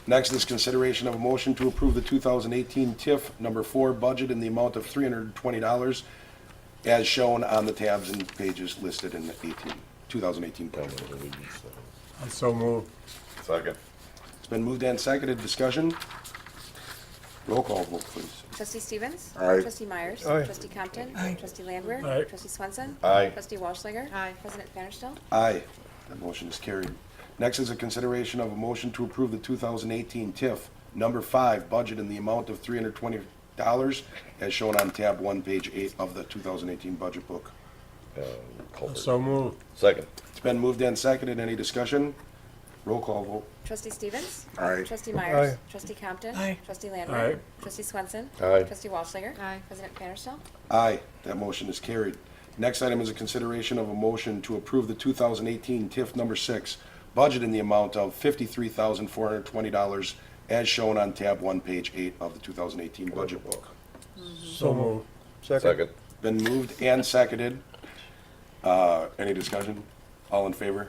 [SPEAKER 1] Next is consideration of a motion to approve the 2018 TIF number 4 budget in the amount of $320 as shown on the tabs and pages listed in the 2018 budget.
[SPEAKER 4] Also move.
[SPEAKER 3] Second.
[SPEAKER 1] It's been moved and seconded. Discussion? Roll call vote, please.
[SPEAKER 2] Trustee Stevens?
[SPEAKER 9] Aye.
[SPEAKER 2] Trustee Myers?
[SPEAKER 8] Aye.
[SPEAKER 2] Trustee Compton?
[SPEAKER 6] Aye.
[SPEAKER 2] Trustee Landwehr?
[SPEAKER 4] Aye.
[SPEAKER 2] Trustee Swenson?
[SPEAKER 3] Aye.
[SPEAKER 2] Trustee Walshiger?
[SPEAKER 7] Aye.
[SPEAKER 2] President Vanderstel?
[SPEAKER 1] Aye, that motion is carried. Next is a consideration of a motion to approve the 2018 TIF number 5 budget in the amount of $320 as shown on tab 1, page 8 of the 2018 budget book.
[SPEAKER 4] So moved.
[SPEAKER 3] Second.
[SPEAKER 1] It's been moved and seconded. Any discussion? Roll call vote.
[SPEAKER 2] Trustee Stevens?
[SPEAKER 9] Aye.
[SPEAKER 2] Trustee Myers?
[SPEAKER 8] Aye.
[SPEAKER 2] Trustee Compton?
[SPEAKER 6] Aye.
[SPEAKER 2] Trustee Landwehr?
[SPEAKER 4] Aye.
[SPEAKER 2] Trustee Swenson?
[SPEAKER 3] Aye.
[SPEAKER 2] Trustee Walshiger?
[SPEAKER 7] Aye.
[SPEAKER 2] President Vanderstel?
[SPEAKER 1] Aye, that motion is carried. Next item is a consideration of a motion to approve the 2018 TIF number 6 budget in the amount of $53,420 as shown on tab 1, page 8 of the 2018 budget book.
[SPEAKER 4] So moved.
[SPEAKER 3] Second.
[SPEAKER 1] Been moved and seconded. Any discussion? All in favor?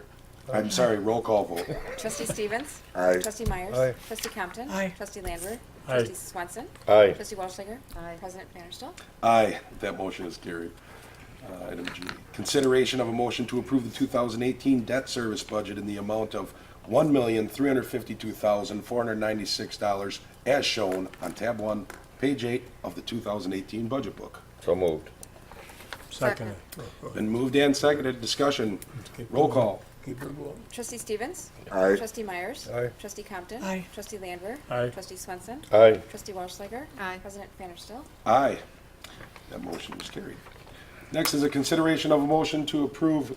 [SPEAKER 1] I'm sorry, roll call vote.
[SPEAKER 2] Trustee Stevens?
[SPEAKER 9] Aye.
[SPEAKER 2] Trustee Myers?
[SPEAKER 8] Aye.
[SPEAKER 2] Trustee Compton?
[SPEAKER 6] Aye.
[SPEAKER 2] Trustee Landwehr?
[SPEAKER 4] Aye.
[SPEAKER 2] Trustee Swenson?
[SPEAKER 3] Aye.
[SPEAKER 2] Trustee Walshiger?
[SPEAKER 7] Aye.
[SPEAKER 2] President Vanderstel?
[SPEAKER 1] Aye, that motion is carried. Item G, consideration of a motion to approve the 2018 debt service budget in the amount of $1,352,496 as shown on tab 1, page 8 of the 2018 budget book.
[SPEAKER 3] So moved.
[SPEAKER 4] Second.
[SPEAKER 1] Been moved and seconded. Discussion. Roll call.
[SPEAKER 4] Keep it going.
[SPEAKER 2] Trustee Stevens?
[SPEAKER 9] Aye.
[SPEAKER 2] Trustee Myers?
[SPEAKER 8] Aye.
[SPEAKER 2] Trustee Compton?
[SPEAKER 6] Aye.
[SPEAKER 2] Trustee Landwehr?
[SPEAKER 4] Aye.
[SPEAKER 2] Trustee Swenson?
[SPEAKER 3] Aye.
[SPEAKER 2] Trustee Walshiger?
[SPEAKER 7] Aye.
[SPEAKER 2] President Vanderstel?
[SPEAKER 1] Aye. That motion is carried. Next is a consideration of a motion to approve,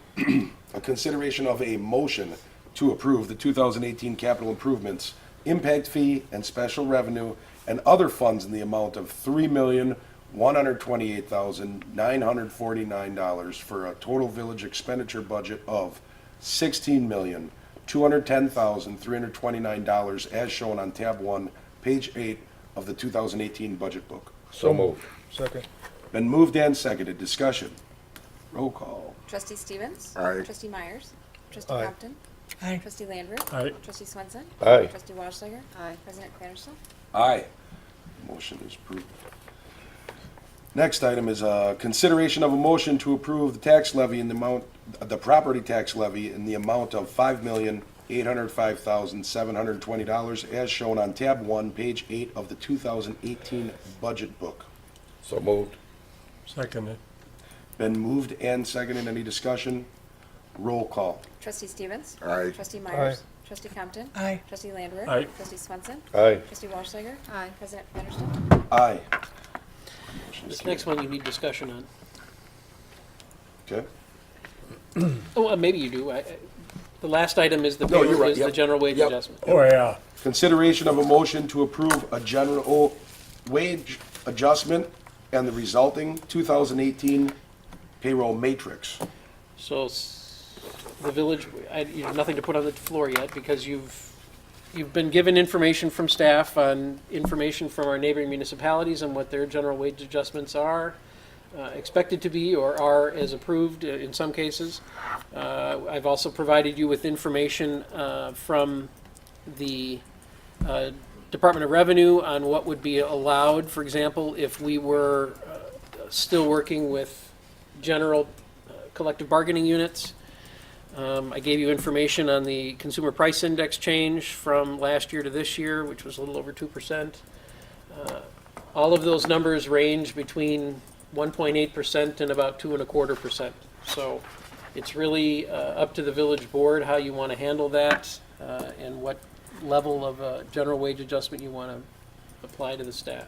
[SPEAKER 1] a consideration of a motion to approve the 2018 capital improvements, impact fee and special revenue and other funds in the amount of $3,128,949 for a total village expenditure budget of $16,210,329 as shown on tab 1, page 8 of the 2018 budget book.
[SPEAKER 3] So moved.
[SPEAKER 8] Second.
[SPEAKER 1] Been moved and seconded. Discussion. Roll call.
[SPEAKER 2] Trustee Stevens?
[SPEAKER 9] Aye.
[SPEAKER 2] Trustee Myers? Trustee
[SPEAKER 8] Aye.
[SPEAKER 2] Compton?
[SPEAKER 6] Aye.
[SPEAKER 2] Trustee Landwehr?
[SPEAKER 4] Aye.
[SPEAKER 2] Trustee Swenson?
[SPEAKER 3] Aye.
[SPEAKER 2] Trustee Walshiger?
[SPEAKER 7] Aye.
[SPEAKER 2] President Vanderstel?
[SPEAKER 1] Aye. Motion is approved. Next item is a consideration of a motion to approve the tax levy in the amount, the property tax levy in the amount of $5,805,720 as shown on tab 1, page 8 of the 2018 budget book.
[SPEAKER 3] So moved.
[SPEAKER 4] Second.
[SPEAKER 1] Been moved and seconded. Any discussion? Roll call.
[SPEAKER 2] Trustee Stevens?
[SPEAKER 9] Aye.
[SPEAKER 2] Trustee Myers? Trustee Compton?
[SPEAKER 6] Aye.
[SPEAKER 2] Trustee Landwehr?
[SPEAKER 4] Aye.
[SPEAKER 2] Trustee Swenson?
[SPEAKER 3] Aye.
[SPEAKER 2] Trustee Walshiger?
[SPEAKER 7] Aye.
[SPEAKER 2] President Vanderstel?
[SPEAKER 1] Aye. Motion is
[SPEAKER 5] This next
[SPEAKER 1] carried.
[SPEAKER 5] one you need discussion on.
[SPEAKER 1] Okay.
[SPEAKER 5] Oh, maybe you do. The last item is the
[SPEAKER 1] No, you're
[SPEAKER 5] payroll,
[SPEAKER 1] right.
[SPEAKER 5] is the
[SPEAKER 1] Yep.
[SPEAKER 5] general wage
[SPEAKER 1] Yep.
[SPEAKER 5] adjustment.
[SPEAKER 4] Oh, yeah.
[SPEAKER 1] Consideration of a motion to approve a general wage adjustment and the resulting 2018 payroll matrix.
[SPEAKER 5] So the village, you have nothing to put on the floor yet because you've been given information from staff on information from our neighboring municipalities on what their general wage adjustments are expected to be or are as approved in some cases. I've also provided you with information from the Department of Revenue on what would be allowed, for example, if we were still working with general collective bargaining units. I gave you information on the consumer price index change from last year to this year, which was a little over 2%. All of those numbers range between 1.8% and about 2.25%. So it's really up to the village board how you want to handle that and what level of general wage adjustment you want to apply to the staff.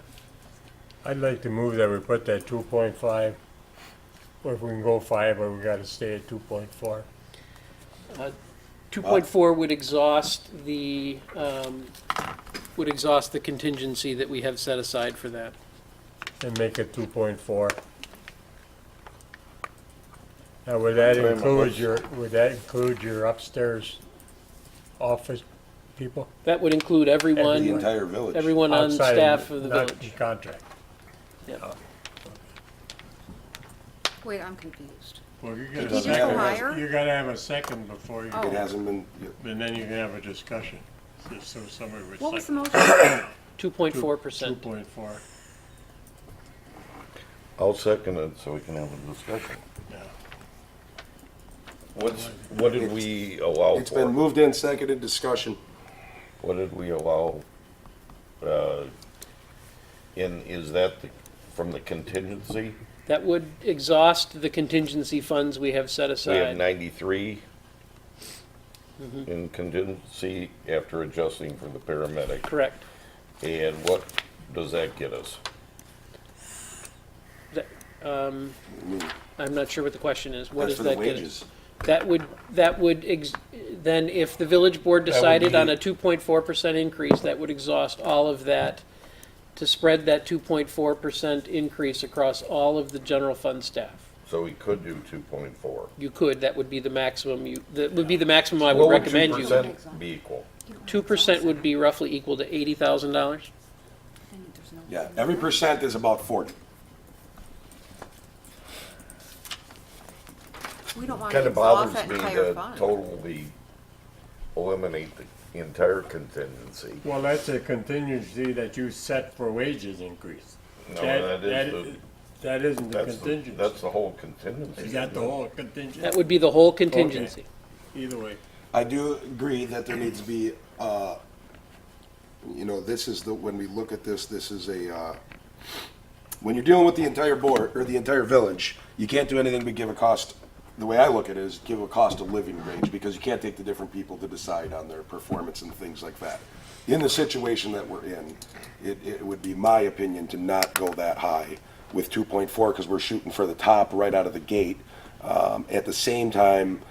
[SPEAKER 4] I'd like to move that we put that 2.5, or if we can go 5, or we gotta stay at 2.4.
[SPEAKER 5] 2.4 would exhaust the contingency that we have set aside for that.
[SPEAKER 4] And make it 2.4. Now, would that include your upstairs office people?
[SPEAKER 5] That would include
[SPEAKER 1] The
[SPEAKER 5] everyone,
[SPEAKER 1] entire village.
[SPEAKER 5] everyone on
[SPEAKER 4] Outside
[SPEAKER 5] staff of the
[SPEAKER 4] not
[SPEAKER 5] village.
[SPEAKER 4] contract.
[SPEAKER 5] Yeah.
[SPEAKER 7] Wait, I'm confused.
[SPEAKER 4] Well, you're
[SPEAKER 7] Did
[SPEAKER 4] gonna
[SPEAKER 7] you just
[SPEAKER 1] go
[SPEAKER 7] higher?
[SPEAKER 4] You gotta have a second before you,
[SPEAKER 7] Oh.
[SPEAKER 1] It hasn't been,
[SPEAKER 4] and then you can have a discussion. So somebody would
[SPEAKER 7] What was the
[SPEAKER 4] second.
[SPEAKER 7] motion?
[SPEAKER 5] 2.4%.
[SPEAKER 4] 2.4,
[SPEAKER 3] I'll second it so we can have a discussion.
[SPEAKER 4] yeah.
[SPEAKER 3] What did we allow
[SPEAKER 1] it's been
[SPEAKER 3] for?
[SPEAKER 1] moved and seconded. Discussion.
[SPEAKER 3] What did we allow? Is that from the contingency?
[SPEAKER 5] That would exhaust the contingency funds we have set
[SPEAKER 3] We have
[SPEAKER 5] aside.
[SPEAKER 3] 93 in contingency after adjusting for the paramedic.
[SPEAKER 5] Correct.
[SPEAKER 3] And what does that get us?
[SPEAKER 5] I'm not sure what the question is. What
[SPEAKER 1] That's
[SPEAKER 5] does
[SPEAKER 1] for the
[SPEAKER 5] that get us?
[SPEAKER 1] wages.
[SPEAKER 5] Then if the village board
[SPEAKER 12] That would
[SPEAKER 5] decided
[SPEAKER 12] be-
[SPEAKER 5] on a 2.4% increase, that would exhaust all of that, to spread that 2.4% increase across all of the general fund staff.
[SPEAKER 3] So we could do 2.4.
[SPEAKER 5] You could, that would be the maximum that would be the maximum I would recommend you.
[SPEAKER 3] What would 2% be equal?
[SPEAKER 5] 2% would be roughly equal to $80,000.
[SPEAKER 1] Yeah, every percent is about 40.
[SPEAKER 7] We don't want
[SPEAKER 3] Kind
[SPEAKER 7] to
[SPEAKER 3] of
[SPEAKER 7] exhaust
[SPEAKER 3] bothers
[SPEAKER 7] that
[SPEAKER 3] me
[SPEAKER 7] entire
[SPEAKER 3] to
[SPEAKER 7] fund.
[SPEAKER 3] totally eliminate the entire contingency.
[SPEAKER 4] Well, that's a contingency that you set for wages increase.
[SPEAKER 3] No, that
[SPEAKER 4] That isn't the
[SPEAKER 3] that's
[SPEAKER 4] contingency.
[SPEAKER 3] that's the whole contingency.
[SPEAKER 4] Is that the whole contingency?
[SPEAKER 5] That would be the whole contingency.
[SPEAKER 4] Either way.
[SPEAKER 1] I do agree that there needs to be, this is when we look at this is when you're dealing with the entire board, or the entire village, you can't do anything but give a cost, the way I look at it is give a cost of living range, because you can't take the different people to decide on their performance and things like that. In the situation that we're in, it would be my opinion to not go that high with 2.4, because we're shooting for the top right out of the gate. At the same time,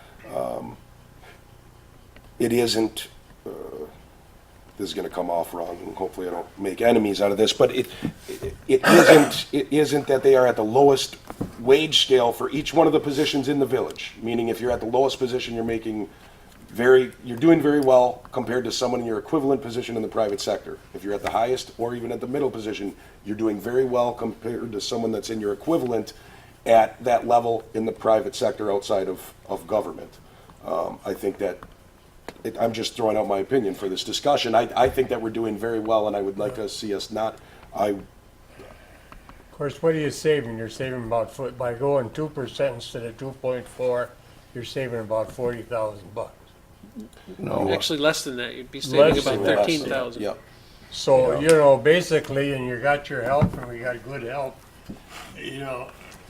[SPEAKER 1] it isn't, this is gonna come off wrong, and hopefully I don't make enemies out of this, but it isn't that they are at the lowest wage scale for each one of the positions in the village. Meaning if you're at the lowest position, you're doing very well compared to someone in your equivalent position in the private sector. If you're at the highest, or even at the middle position, you're doing very well compared to someone that's in your equivalent at that level in the private sector outside of government. I think that, I'm just throwing out my opinion for this discussion. I think that we're doing very well, and I would like to see us not,
[SPEAKER 4] Of course, what are you saving? You're saving by going 2% instead of 2.4, you're saving about $40,000.
[SPEAKER 3] No,
[SPEAKER 5] Actually, less than that, you'd be saving
[SPEAKER 4] Less
[SPEAKER 5] about
[SPEAKER 4] than that.
[SPEAKER 5] 13,000.
[SPEAKER 1] yeah.
[SPEAKER 4] So, basically, and you got your help, and we got good help,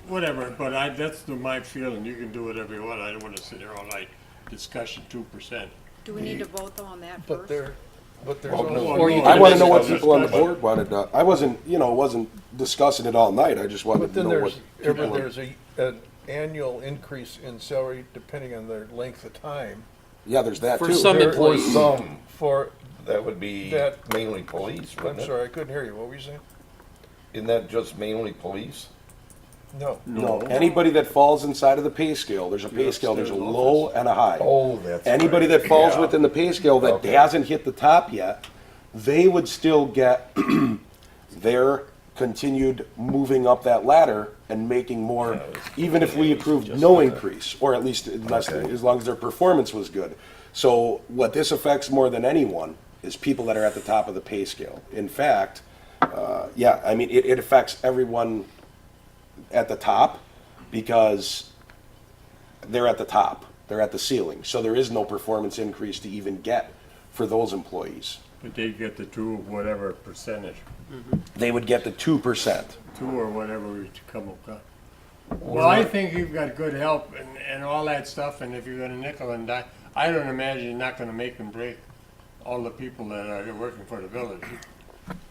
[SPEAKER 4] whatever, but that's my feeling. You can do whatever you want. I don't want to sit here all night discussing 2%.
[SPEAKER 7] Do we need to vote though on that
[SPEAKER 8] But
[SPEAKER 7] first?
[SPEAKER 8] there's
[SPEAKER 3] Well, no.
[SPEAKER 8] also.
[SPEAKER 5] Or you
[SPEAKER 1] I
[SPEAKER 5] could
[SPEAKER 1] want to know what
[SPEAKER 4] discuss
[SPEAKER 1] people on the
[SPEAKER 4] discussion.
[SPEAKER 1] board wanted. I wasn't discussing it all night. I just wanted
[SPEAKER 8] But
[SPEAKER 1] to
[SPEAKER 8] then
[SPEAKER 1] know what people.
[SPEAKER 8] there's an annual increase in salary depending on their length of time
[SPEAKER 1] Yeah, there's that
[SPEAKER 5] For
[SPEAKER 1] too.
[SPEAKER 5] some
[SPEAKER 8] There-
[SPEAKER 3] for
[SPEAKER 5] employees.
[SPEAKER 3] some,
[SPEAKER 8] for,
[SPEAKER 3] that would be
[SPEAKER 8] That-
[SPEAKER 3] mainly police,
[SPEAKER 8] I'm
[SPEAKER 3] wouldn't it?
[SPEAKER 8] sorry, I couldn't hear you. What were you saying?
[SPEAKER 3] Isn't that just mainly police?
[SPEAKER 8] No.
[SPEAKER 1] No, anybody that falls inside of the pay scale, there's a pay scale, there's a low and a high.
[SPEAKER 3] Oh, that's
[SPEAKER 1] Anybody
[SPEAKER 3] right.
[SPEAKER 1] that falls
[SPEAKER 3] Yeah.
[SPEAKER 1] within the pay scale that
[SPEAKER 3] Okay.
[SPEAKER 1] hasn't hit the top yet, they would still get their continued moving up that ladder and making more, even if we approved no increase, or at least
[SPEAKER 3] Okay.
[SPEAKER 1] as long as their performance was good. So what this affects more than anyone is people that are at the top of the pay scale. In fact, it affects everyone at the top, because they're at the top, they're at the ceiling. So there is no performance increase to even get for those employees.
[SPEAKER 4] But they get the whatever percentage,
[SPEAKER 1] They would get the 2%.
[SPEAKER 4] 2 or whatever we come up with. Well, I think you've got good help and all that stuff, and if you're gonna nickel and dime, I don't imagine you're not gonna make and break all the people that are working for the village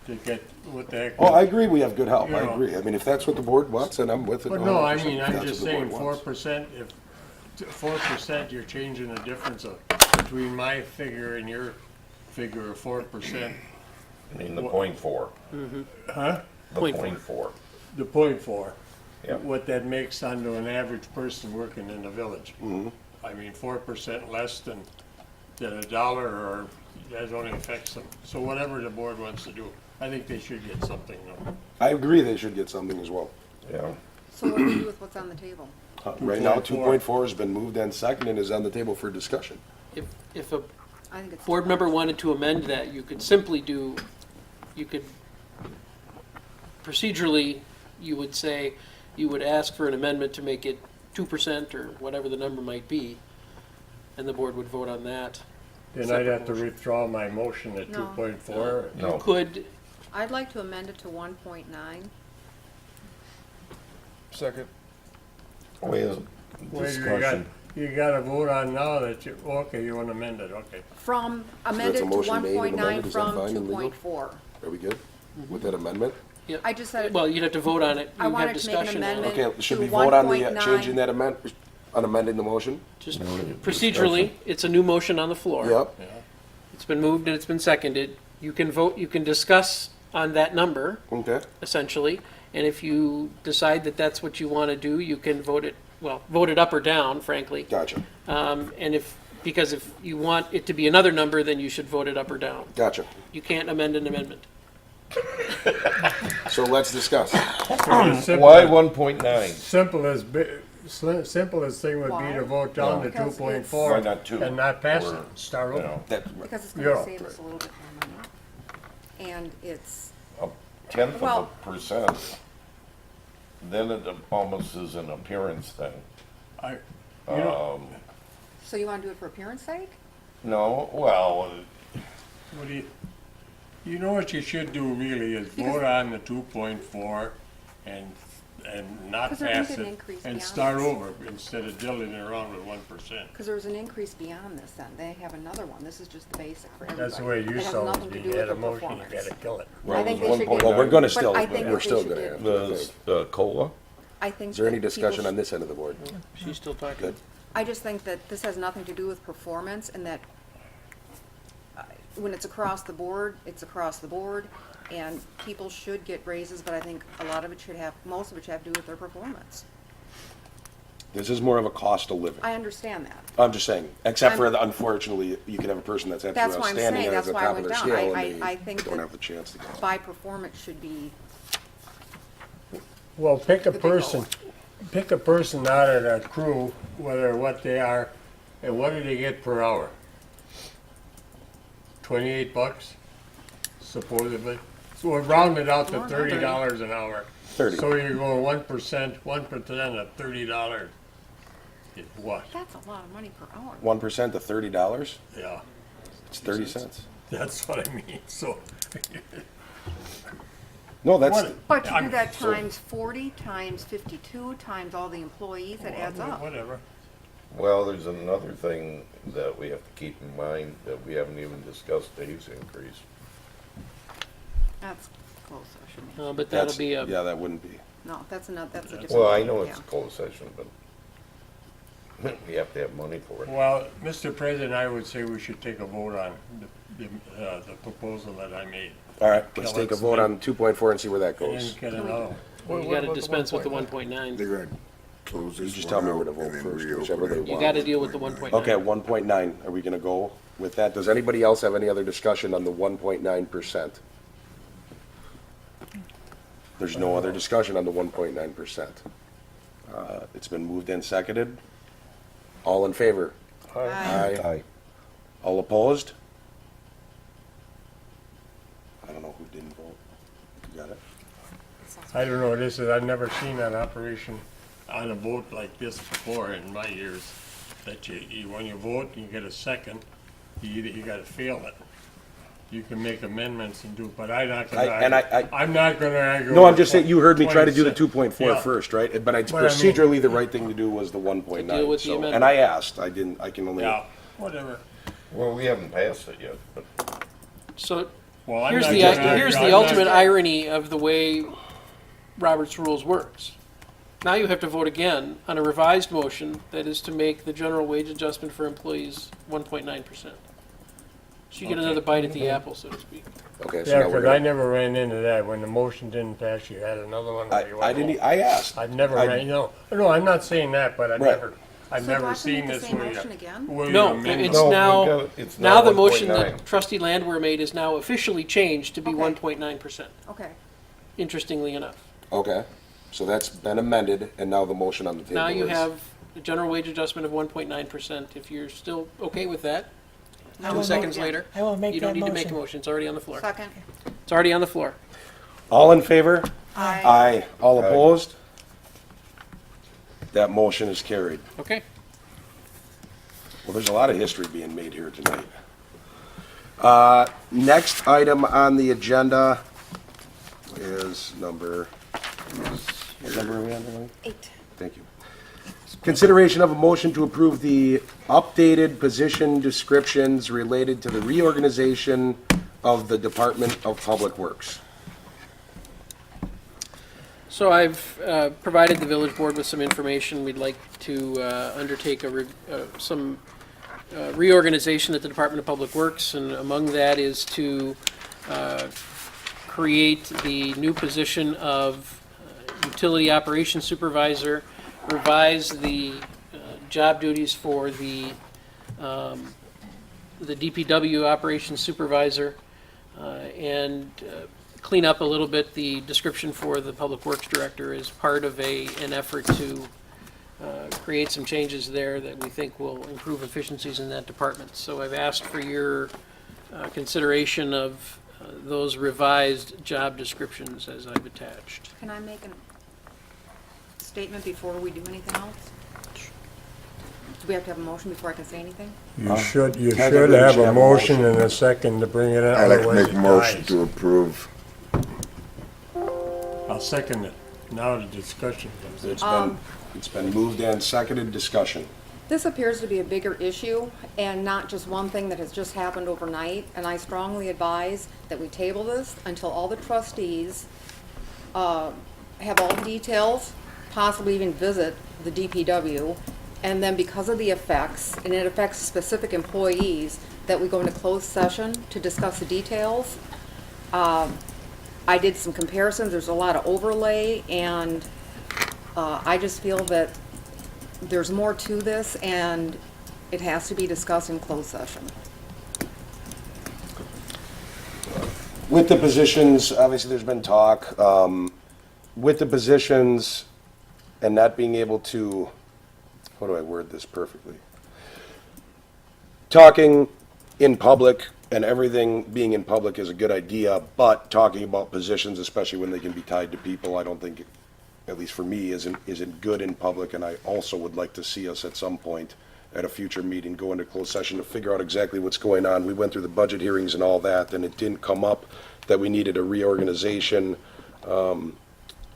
[SPEAKER 4] to get what the heck.
[SPEAKER 1] Oh, I agree, we have good help, I
[SPEAKER 4] You know.
[SPEAKER 1] agree. I mean, if that's what the board wants, then I'm with it.
[SPEAKER 4] But no, I
[SPEAKER 1] 100%.
[SPEAKER 4] mean,
[SPEAKER 1] If
[SPEAKER 4] I'm
[SPEAKER 1] that's
[SPEAKER 4] just
[SPEAKER 1] what the
[SPEAKER 4] saying,
[SPEAKER 1] board wants.
[SPEAKER 4] 4%, if 4%, you're changing the difference between my figure and your figure of 4%.
[SPEAKER 3] I mean, the .4.
[SPEAKER 4] Huh?
[SPEAKER 3] The
[SPEAKER 5] Point
[SPEAKER 3] .4.
[SPEAKER 4] The 0.4.
[SPEAKER 3] Yep.
[SPEAKER 4] What that makes onto an average person working in the village.
[SPEAKER 1] Mm-hmm.
[SPEAKER 4] I mean, 4% less than $1, or that only affects them. So whatever the board wants to do, I think they should get something.
[SPEAKER 1] I agree they should get something as well.
[SPEAKER 3] Yeah.
[SPEAKER 7] So what do we do with what's on the table?
[SPEAKER 1] Right now,
[SPEAKER 4] 2.4.
[SPEAKER 1] 2.4 has been moved and seconded and is on the table for discussion.
[SPEAKER 5] If a
[SPEAKER 7] I think it's.
[SPEAKER 5] board member wanted to amend that, you could simply procedurally, you would say, you would ask for an amendment to make it 2% or whatever the number might be, and the board would vote on that.
[SPEAKER 4] Then I'd have to withdraw my motion at
[SPEAKER 7] No.
[SPEAKER 4] 2.4.
[SPEAKER 5] You
[SPEAKER 3] No.
[SPEAKER 5] could,
[SPEAKER 7] I'd like to amend it to 1.9.
[SPEAKER 8] Second.
[SPEAKER 3] With
[SPEAKER 4] Wait,
[SPEAKER 3] discussion.
[SPEAKER 4] you got to vote on now that you, okay, you want to amend it, okay.
[SPEAKER 7] Amended to
[SPEAKER 1] motion made and
[SPEAKER 7] 1.9
[SPEAKER 1] amended. Is that
[SPEAKER 7] from
[SPEAKER 1] fine and legal?
[SPEAKER 7] 2.4.
[SPEAKER 1] Are we good with that amendment?
[SPEAKER 5] Yep.
[SPEAKER 7] I just said,
[SPEAKER 5] Well, you'd have to vote on it.
[SPEAKER 7] I
[SPEAKER 5] You have
[SPEAKER 7] wanted to make an
[SPEAKER 5] discussion on it.
[SPEAKER 7] amendment.
[SPEAKER 1] Okay, should
[SPEAKER 7] To
[SPEAKER 1] we vote on the,
[SPEAKER 7] 1.9.
[SPEAKER 1] changing that on amending the motion?
[SPEAKER 5] Just procedurally, it's a new motion on the floor.
[SPEAKER 1] Yep,
[SPEAKER 5] It's been moved and it's been seconded. You can vote, you can discuss on that number,
[SPEAKER 1] okay.
[SPEAKER 5] essentially. And if you decide that that's what you want to do, you can vote it, well, vote it up or down, frankly.
[SPEAKER 1] Gotcha,
[SPEAKER 5] Because if you want it to be another number, then you should vote it up or down.
[SPEAKER 1] gotcha.
[SPEAKER 5] You can't amend an amendment.
[SPEAKER 1] So let's discuss.
[SPEAKER 3] Why 1.9?
[SPEAKER 4] Simplest thing would be
[SPEAKER 7] Why?
[SPEAKER 4] to vote down to
[SPEAKER 7] Because
[SPEAKER 4] 2.4.
[SPEAKER 3] Why not 2?
[SPEAKER 4] And not pass
[SPEAKER 3] Or,
[SPEAKER 4] it, start
[SPEAKER 3] You
[SPEAKER 4] over.
[SPEAKER 3] know,
[SPEAKER 1] That,
[SPEAKER 7] because it's
[SPEAKER 4] Yeah.
[SPEAKER 7] gonna save us a little bit more money. And it's,
[SPEAKER 3] a tenth of
[SPEAKER 7] Well-
[SPEAKER 3] a percent, then it almost is an appearance thing.
[SPEAKER 4] I- You know,
[SPEAKER 7] so you wanna do it for appearance sake?
[SPEAKER 3] No, well,
[SPEAKER 4] what do you know what you should do really is vote on the 2.4 and not
[SPEAKER 7] 'Cause there
[SPEAKER 4] pass
[SPEAKER 7] is an
[SPEAKER 4] it
[SPEAKER 7] increase
[SPEAKER 4] and
[SPEAKER 7] beyond
[SPEAKER 4] start
[SPEAKER 7] this.
[SPEAKER 4] over instead of dilling around with 1%.
[SPEAKER 7] Cause there was an increase beyond this then. They have another one. This is just the basic for everybody.
[SPEAKER 4] That's the way
[SPEAKER 7] It
[SPEAKER 4] you
[SPEAKER 7] has
[SPEAKER 4] sold
[SPEAKER 7] nothing
[SPEAKER 4] it.
[SPEAKER 7] to
[SPEAKER 4] You
[SPEAKER 7] do
[SPEAKER 4] had
[SPEAKER 7] with
[SPEAKER 4] a
[SPEAKER 7] the
[SPEAKER 4] motion, you
[SPEAKER 7] performance.
[SPEAKER 4] gotta kill it.
[SPEAKER 7] I think they should
[SPEAKER 1] well, we're gonna
[SPEAKER 7] But
[SPEAKER 1] still,
[SPEAKER 7] I think
[SPEAKER 1] we're
[SPEAKER 7] that they
[SPEAKER 1] still
[SPEAKER 7] should
[SPEAKER 1] gonna
[SPEAKER 7] do-
[SPEAKER 1] have.
[SPEAKER 3] the COLA?
[SPEAKER 7] I think.
[SPEAKER 1] Is there any
[SPEAKER 7] that people
[SPEAKER 1] discussion on
[SPEAKER 7] should-
[SPEAKER 1] this end of the board?
[SPEAKER 5] She's still talking.
[SPEAKER 1] Good.
[SPEAKER 7] I just think that this has nothing to do with performance and that when it's across the board, it's across the board. And people should get raises, but I think a lot of it should have, most of it should have to do with their performance.
[SPEAKER 1] This is more of a cost of living.
[SPEAKER 7] I understand that.
[SPEAKER 1] I'm just saying, except for
[SPEAKER 7] I'm-
[SPEAKER 1] the, unfortunately, you can have a person that's
[SPEAKER 7] That's
[SPEAKER 1] absolutely
[SPEAKER 7] why I'm
[SPEAKER 1] outstanding
[SPEAKER 7] saying,
[SPEAKER 1] and at
[SPEAKER 7] that's
[SPEAKER 1] the
[SPEAKER 7] why I
[SPEAKER 1] top of
[SPEAKER 7] went
[SPEAKER 1] their
[SPEAKER 7] down.
[SPEAKER 1] scale
[SPEAKER 7] I
[SPEAKER 1] and
[SPEAKER 7] think
[SPEAKER 1] they don't
[SPEAKER 7] that
[SPEAKER 1] have the chance to go.
[SPEAKER 7] by performance should be,
[SPEAKER 4] Well, pick a
[SPEAKER 7] The big
[SPEAKER 4] person, pick a person out of that crew, whether what they are, and what do they get per hour? $28 supposedly. So we're rounded out to
[SPEAKER 7] More, not
[SPEAKER 4] $30 an hour.
[SPEAKER 1] 30.
[SPEAKER 4] So you're going 1% of $30 is what?
[SPEAKER 7] that's a lot of money per hour.
[SPEAKER 1] 1% to $30,
[SPEAKER 4] Yeah,
[SPEAKER 1] it's 30 cents.
[SPEAKER 4] that's what I mean, so.
[SPEAKER 1] No, that's,
[SPEAKER 4] What-
[SPEAKER 7] But you do
[SPEAKER 4] I'm-
[SPEAKER 7] that
[SPEAKER 1] so-
[SPEAKER 7] times 40, times 52, times all the employees, it adds up.
[SPEAKER 4] Whatever.
[SPEAKER 3] Well, there's another thing that we have to keep in mind that we haven't even discussed Dave's increase.
[SPEAKER 7] That's close, I shouldn't.
[SPEAKER 5] But
[SPEAKER 1] that's,
[SPEAKER 5] that'll be a,
[SPEAKER 1] yeah, that wouldn't be.
[SPEAKER 7] No, that's a different.
[SPEAKER 3] Well, I know it's
[SPEAKER 7] yeah.
[SPEAKER 3] a closed session, but we have to have money for it.
[SPEAKER 4] Well, Mr. President, I would say we should take a vote on the proposal that I made.
[SPEAKER 1] All right, let's
[SPEAKER 4] Yeah,
[SPEAKER 1] take a
[SPEAKER 4] let's
[SPEAKER 1] vote
[SPEAKER 4] make-
[SPEAKER 1] on 2.4 and see where that
[SPEAKER 4] And
[SPEAKER 1] goes.
[SPEAKER 4] then get another.
[SPEAKER 5] you gotta dispense with the 1.9.
[SPEAKER 9] They're gonna close
[SPEAKER 1] You
[SPEAKER 9] this
[SPEAKER 1] just
[SPEAKER 9] one
[SPEAKER 1] tell me
[SPEAKER 9] out
[SPEAKER 1] where to
[SPEAKER 9] and
[SPEAKER 1] vote
[SPEAKER 9] then
[SPEAKER 1] first,
[SPEAKER 9] reopen
[SPEAKER 1] whichever they
[SPEAKER 9] it.
[SPEAKER 5] You
[SPEAKER 1] want.
[SPEAKER 5] gotta deal with the 1.9.
[SPEAKER 1] Okay, 1.9, are we gonna go with that? Does anybody else have any other discussion on the 1.9%? There's no other discussion on the 1.9%. It's been moved and seconded. All in favor? Aye. All opposed? I don't know who didn't vote. You got it?
[SPEAKER 4] I don't know, I've never seen an operation on a vote like this before in my years. That when you vote, you get a second, you gotta fail it. You can make amendments and do, but I'm not gonna
[SPEAKER 1] and
[SPEAKER 4] argue. I'm not gonna argue.
[SPEAKER 1] No, I'm
[SPEAKER 4] with
[SPEAKER 1] just saying, you heard me try to do the
[SPEAKER 4] 26.
[SPEAKER 1] 2.4
[SPEAKER 4] Yeah.
[SPEAKER 1] first, right? But it's
[SPEAKER 4] But I mean-
[SPEAKER 1] procedurally, the right thing to do was the 1.9.
[SPEAKER 5] To deal with the
[SPEAKER 1] so- And
[SPEAKER 5] amendment.
[SPEAKER 1] I asked, I didn't, I can only,
[SPEAKER 4] Yeah, whatever.
[SPEAKER 3] Well, we haven't passed it yet, but
[SPEAKER 5] So
[SPEAKER 4] Well, I'm
[SPEAKER 5] here's
[SPEAKER 4] not
[SPEAKER 5] the,
[SPEAKER 4] gonna argue.
[SPEAKER 5] here's
[SPEAKER 4] I'm
[SPEAKER 5] the
[SPEAKER 4] not-
[SPEAKER 5] ultimate irony of the way Robert's Rules works. Now you have to vote again on a revised motion that is to make the general wage adjustment for employees 1.9%. So you get another bite at the apple, so to speak.
[SPEAKER 1] okay, so
[SPEAKER 4] Yeah,
[SPEAKER 1] now we're
[SPEAKER 4] because I
[SPEAKER 1] gonna,
[SPEAKER 4] never ran into that. When the motion didn't pass, you had another one. where you
[SPEAKER 1] I
[SPEAKER 4] went,
[SPEAKER 1] didn't,
[SPEAKER 4] "Oh."
[SPEAKER 1] I asked.
[SPEAKER 4] I've never
[SPEAKER 1] I-
[SPEAKER 4] ran, no, I'm not saying that, but I've
[SPEAKER 1] Right.
[SPEAKER 4] never, I've
[SPEAKER 7] So do I
[SPEAKER 4] never
[SPEAKER 7] have to
[SPEAKER 4] seen
[SPEAKER 7] make the
[SPEAKER 4] this
[SPEAKER 7] same
[SPEAKER 4] where you.
[SPEAKER 7] motion again?
[SPEAKER 4] where you
[SPEAKER 5] No,
[SPEAKER 4] amend
[SPEAKER 5] it's
[SPEAKER 4] it.
[SPEAKER 3] No, we
[SPEAKER 5] now,
[SPEAKER 3] got- it's
[SPEAKER 5] now
[SPEAKER 3] now
[SPEAKER 5] the motion
[SPEAKER 3] 1.9.
[SPEAKER 5] that trustee Landwehr made is now officially changed to be
[SPEAKER 7] Okay.
[SPEAKER 5] 1.9%,
[SPEAKER 7] Okay,
[SPEAKER 5] interestingly enough.
[SPEAKER 1] Okay, so that's been amended, and now the motion on the table
[SPEAKER 5] Now you
[SPEAKER 1] is-
[SPEAKER 5] have a general wage adjustment of 1.9%. If you're still okay with that,
[SPEAKER 7] I
[SPEAKER 5] 2
[SPEAKER 7] will
[SPEAKER 5] seconds
[SPEAKER 7] vote again.
[SPEAKER 5] later,
[SPEAKER 13] I will make
[SPEAKER 5] you don't
[SPEAKER 13] that
[SPEAKER 5] need to make a
[SPEAKER 13] motion.
[SPEAKER 5] motion. It's already on the floor.
[SPEAKER 7] Second.
[SPEAKER 5] It's already on the floor.
[SPEAKER 1] All in favor?
[SPEAKER 7] Aye.
[SPEAKER 1] Aye. All
[SPEAKER 3] Aye.
[SPEAKER 1] opposed? That motion is carried.
[SPEAKER 5] Okay.
[SPEAKER 1] Well, there's a lot of history being made here tonight. Next item on the agenda is number, what number are we on, Emily?
[SPEAKER 7] 8.
[SPEAKER 1] Thank you. Consideration of a motion to approve the updated position descriptions related to the reorganization of the Department of Public Works.
[SPEAKER 5] So I've provided the village board with some information. We'd like to undertake some reorganization at the Department of Public Works, and among that is to create the new position of utility operations supervisor, revise the job duties for the DPW operations supervisor, and clean up a little bit the description for the Public Works Director as part of an effort to create some changes there that we think will improve efficiencies in that department. So I've asked for your consideration of those revised job descriptions as I've attached.
[SPEAKER 7] Can I make a statement before we do anything else? Do we have to have a motion before I can say anything?
[SPEAKER 4] You should
[SPEAKER 1] Technically, we
[SPEAKER 4] have
[SPEAKER 1] should
[SPEAKER 4] a
[SPEAKER 1] have a
[SPEAKER 4] motion
[SPEAKER 1] motion.
[SPEAKER 4] and a second to bring it in,
[SPEAKER 9] I'd like to
[SPEAKER 4] otherwise
[SPEAKER 9] make
[SPEAKER 4] it
[SPEAKER 9] a motion
[SPEAKER 4] dies.
[SPEAKER 9] to approve.
[SPEAKER 4] I'll second it. Now the discussion comes in.
[SPEAKER 1] It's been moved and seconded. Discussion.
[SPEAKER 7] This appears to be a bigger issue and not just one thing that has just happened overnight, and I strongly advise that we table this until all the trustees have all the details, possibly even visit the DPW, and then because of the effects, and it affects specific employees, that we go into closed session to discuss the details. I did some comparisons, there's a lot of overlay, and I just feel that there's more to this, and it has to be discussed in closed session.
[SPEAKER 1] With the positions, obviously, there's been talk, with the positions and not being able to, how do I word this perfectly? Talking in public and everything being in public is a good idea, but talking about positions, especially when they can be tied to people, I don't think, at least for me, isn't good in public, and I also would like to see us at some point at a future meeting go into closed session to figure out exactly what's going on. We went through the budget hearings and all that, and it didn't come up that we needed a reorganization or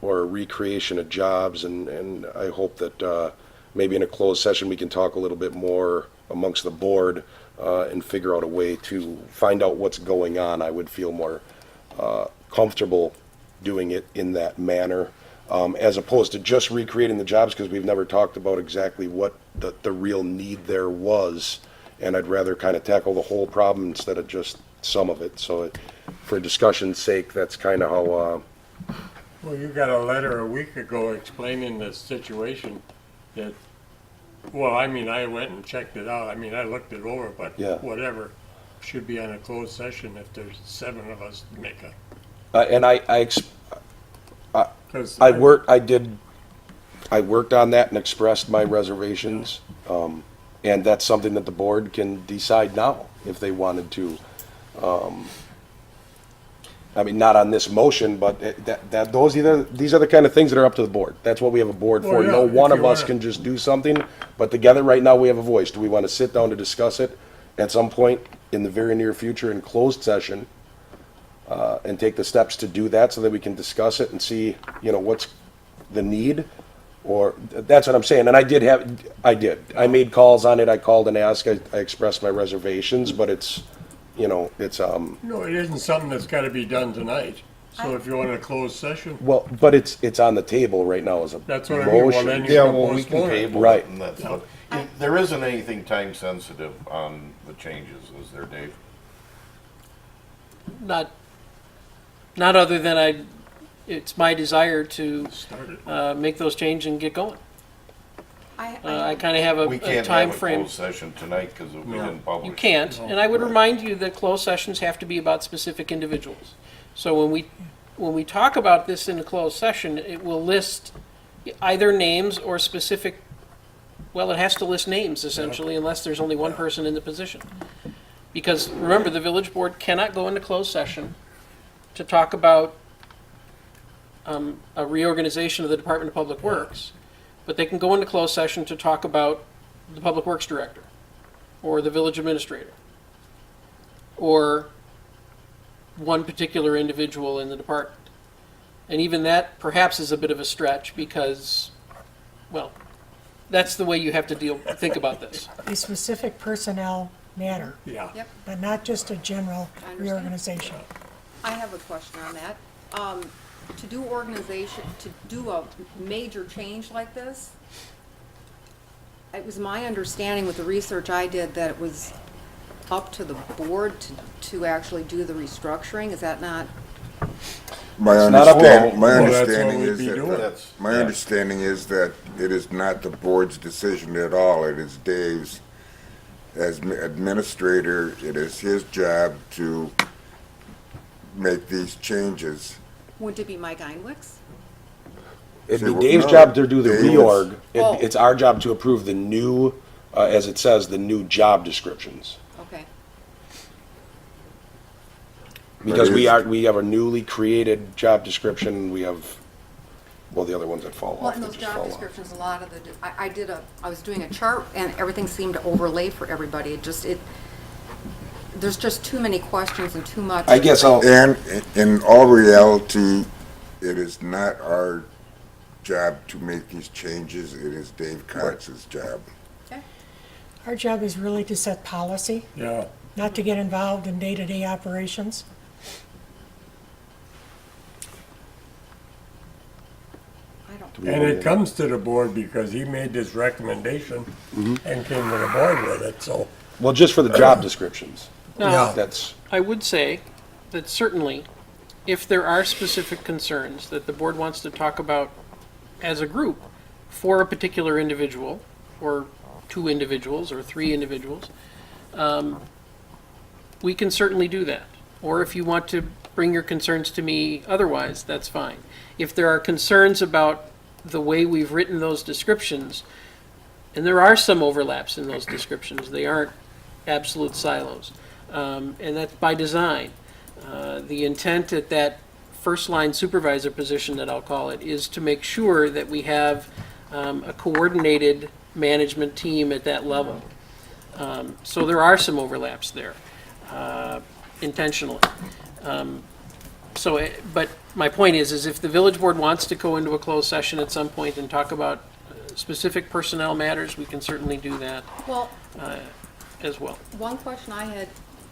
[SPEAKER 1] a recreation of jobs, and I hope that maybe in a closed session we can talk a little bit more amongst the board and figure out a way to find out what's going on. I would feel more comfortable doing it in that manner. As opposed to just recreating the jobs, because we've never talked about exactly what the real need there was, and I'd rather kind of tackle the whole problem instead of just some of it. So for discussion's sake, that's kind of how,
[SPEAKER 4] Well, you got a letter a week ago explaining the situation that, well, I mean, I went and checked it out. I mean, I looked it over, but
[SPEAKER 1] Yeah.
[SPEAKER 4] whatever, should be on a closed session if there's 7 of us to make a.
[SPEAKER 1] and I
[SPEAKER 4] 'Cause
[SPEAKER 1] I worked on that and expressed my reservations, and that's something that the board can decide now if they wanted to. I mean, not on this motion, but these are the kind of things that are up to the board. That's what we have a board for.
[SPEAKER 4] Well, yeah,
[SPEAKER 1] No
[SPEAKER 4] if
[SPEAKER 1] one
[SPEAKER 4] you
[SPEAKER 1] of us
[SPEAKER 4] wanna-
[SPEAKER 1] can just do something, but together right now we have a voice. Do we want to sit down to discuss it at some point in the very near future in closed session? And take the steps to do that so that we can discuss it and see, what's the need? Or, that's what I'm saying, and I did. I made calls on it, I called and asked, I expressed my reservations, but it's,
[SPEAKER 4] No, it isn't something that's gotta be done tonight. So if you want a closed session,
[SPEAKER 1] well, but it's on the table right now as a
[SPEAKER 4] that's what I mean. Well,
[SPEAKER 1] motion.
[SPEAKER 4] then you
[SPEAKER 3] Yeah,
[SPEAKER 4] can
[SPEAKER 3] well, we can
[SPEAKER 4] postpone it.
[SPEAKER 3] table
[SPEAKER 1] Right.
[SPEAKER 3] it, and that's what, there isn't anything time sensitive on the changes, is there, Dave?
[SPEAKER 5] Not other than it's my desire to
[SPEAKER 4] Start it.
[SPEAKER 5] make those changes and get going. I
[SPEAKER 7] I
[SPEAKER 5] kind of have
[SPEAKER 3] We
[SPEAKER 5] a
[SPEAKER 3] can't
[SPEAKER 5] time
[SPEAKER 3] have a
[SPEAKER 5] frame.
[SPEAKER 3] closed session tonight because we didn't publish.
[SPEAKER 5] You can't, and I would remind you that closed sessions have to be about specific individuals. So when we talk about this in a closed session, it will list either names or specific, well, it has to list names essentially, unless there's only one person in the position. Because remember, the village board cannot go into closed session to talk about a reorganization of the Department of Public Works, but they can go into closed session to talk about the Public Works Director, or the village administrator, or one particular individual in the department. And even that perhaps is a bit of a stretch because, well, that's the way you have to think about this.
[SPEAKER 13] A specific personnel matter,
[SPEAKER 4] Yeah.
[SPEAKER 7] Yep.
[SPEAKER 13] but not just a general
[SPEAKER 7] I understand.
[SPEAKER 13] reorganization.
[SPEAKER 7] I have a question on that. to do organization, to do a major change like this, it was my understanding with the research I did that it was up to the board to actually do the restructuring. Is that not?
[SPEAKER 9] My
[SPEAKER 1] It's not up to-
[SPEAKER 9] understanding, my
[SPEAKER 4] Well, that's what
[SPEAKER 9] understanding
[SPEAKER 4] we'd
[SPEAKER 9] is
[SPEAKER 4] be
[SPEAKER 9] that,
[SPEAKER 4] doing.
[SPEAKER 3] That's-
[SPEAKER 9] my understanding is that it is not the board's decision at all. It is Dave's. As administrator, it is his job to make these changes.
[SPEAKER 7] Wouldn't it be Mike Einwick's?
[SPEAKER 1] It'd
[SPEAKER 9] See,
[SPEAKER 1] be
[SPEAKER 9] well,
[SPEAKER 1] Dave's
[SPEAKER 9] no,
[SPEAKER 1] job to do the
[SPEAKER 9] Dave is-
[SPEAKER 1] reorg.
[SPEAKER 7] Oh.
[SPEAKER 1] It's our job to approve the new, as it says, the new job descriptions.
[SPEAKER 7] Okay.
[SPEAKER 1] Because we
[SPEAKER 9] is-
[SPEAKER 1] have a newly created job description, we have, well, the other ones that fall
[SPEAKER 7] Well,
[SPEAKER 1] off,
[SPEAKER 7] in
[SPEAKER 1] that
[SPEAKER 7] those
[SPEAKER 1] just
[SPEAKER 7] job
[SPEAKER 1] fall off.
[SPEAKER 7] descriptions, a lot of the, I was doing a chart and everything seemed to overlay for everybody. There's just too many questions and too much.
[SPEAKER 1] I guess I'll,
[SPEAKER 9] And in all reality, it is not our job to make these changes. It is Dave Cox's job.
[SPEAKER 7] Okay.
[SPEAKER 13] Our job is really to set policy,
[SPEAKER 4] Yeah.
[SPEAKER 13] not to get involved in day-to-day operations.
[SPEAKER 7] I don't,
[SPEAKER 4] And it comes to the board because he made this recommendation and came to the board with it, so.
[SPEAKER 1] well, just for the job descriptions.
[SPEAKER 5] Now,
[SPEAKER 1] That's,
[SPEAKER 5] I would say that certainly, if there are specific concerns that the board wants to talk about as a group for a particular individual, or 2 individuals, or 3 individuals, we can certainly do that. Or if you want to bring your concerns to me otherwise, that's fine. If there are concerns about the way we've written those descriptions, and there are some overlaps in those descriptions, they aren't absolute silos, and that's by design. The intent at that first-line supervisor position, that I'll call it, is to make sure that we have a coordinated management team at that level. So there are some overlaps there, intentionally. But my point is if the village board wants to go into a closed session at some point and talk about specific personnel matters, we can certainly do that
[SPEAKER 7] well,
[SPEAKER 5] as well.
[SPEAKER 7] one question I had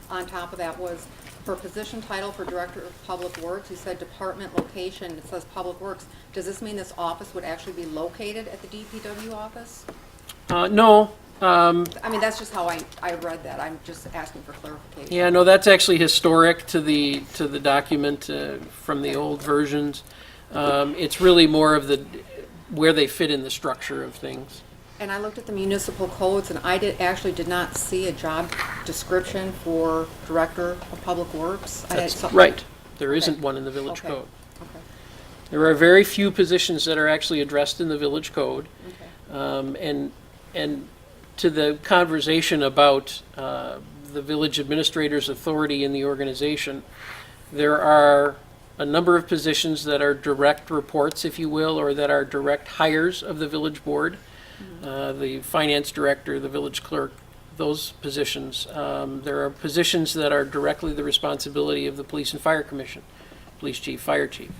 [SPEAKER 7] on top of that was, for position title for Director of Public Works, you said department location, it says Public Works. Does this mean this office would actually be located at the DPW office?
[SPEAKER 5] No,
[SPEAKER 7] I mean, that's just how I read that. I'm just asking for clarification.
[SPEAKER 5] yeah, no, that's actually historic to the document from the old versions. It's really more of where they fit in the structure of things.
[SPEAKER 7] And I looked at the municipal codes, and I did not see a job description for Director of Public Works. I had
[SPEAKER 5] That's
[SPEAKER 7] some-
[SPEAKER 5] right. There isn't
[SPEAKER 7] Okay.
[SPEAKER 5] one in the village
[SPEAKER 7] Okay.
[SPEAKER 5] code.
[SPEAKER 7] Okay.
[SPEAKER 5] There are very few positions that are actually addressed in the village code.
[SPEAKER 7] Okay.
[SPEAKER 5] And to the conversation about the village administrator's authority in the organization, there are a number of positions that are direct reports, if you will, or that are direct hires of the village board. The finance director, the village clerk, those positions. There are positions that are directly the responsibility of the police and fire commission, police chief, fire chief.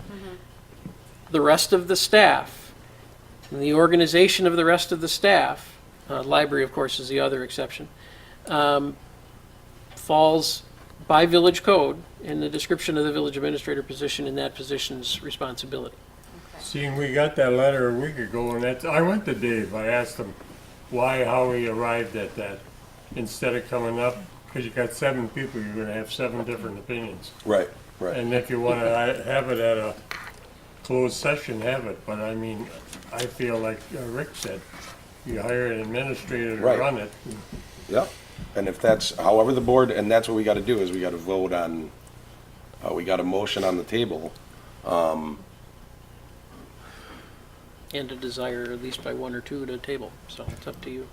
[SPEAKER 5] The rest of the staff, and the organization of the rest of the staff, library, of course, is the other exception, falls by village code in the description of the village administrator position in that position's responsibility.
[SPEAKER 4] See, we got that letter a week ago, and I went to Dave, I asked him how he arrived at that, instead of coming up, because you got 7 people, you're gonna have 7 different opinions.
[SPEAKER 1] right, right.
[SPEAKER 4] And if you wanna have it at a closed session, have it, but I mean, I feel like Rick said, you hire an administrator to
[SPEAKER 1] Right.
[SPEAKER 4] run it.
[SPEAKER 1] Yep. And if that's, however the board, and that's what we gotta do, is we gotta vote on, we got a motion on the table.
[SPEAKER 5] And a desire, at least by 1 or 2 to table, so it's up to you.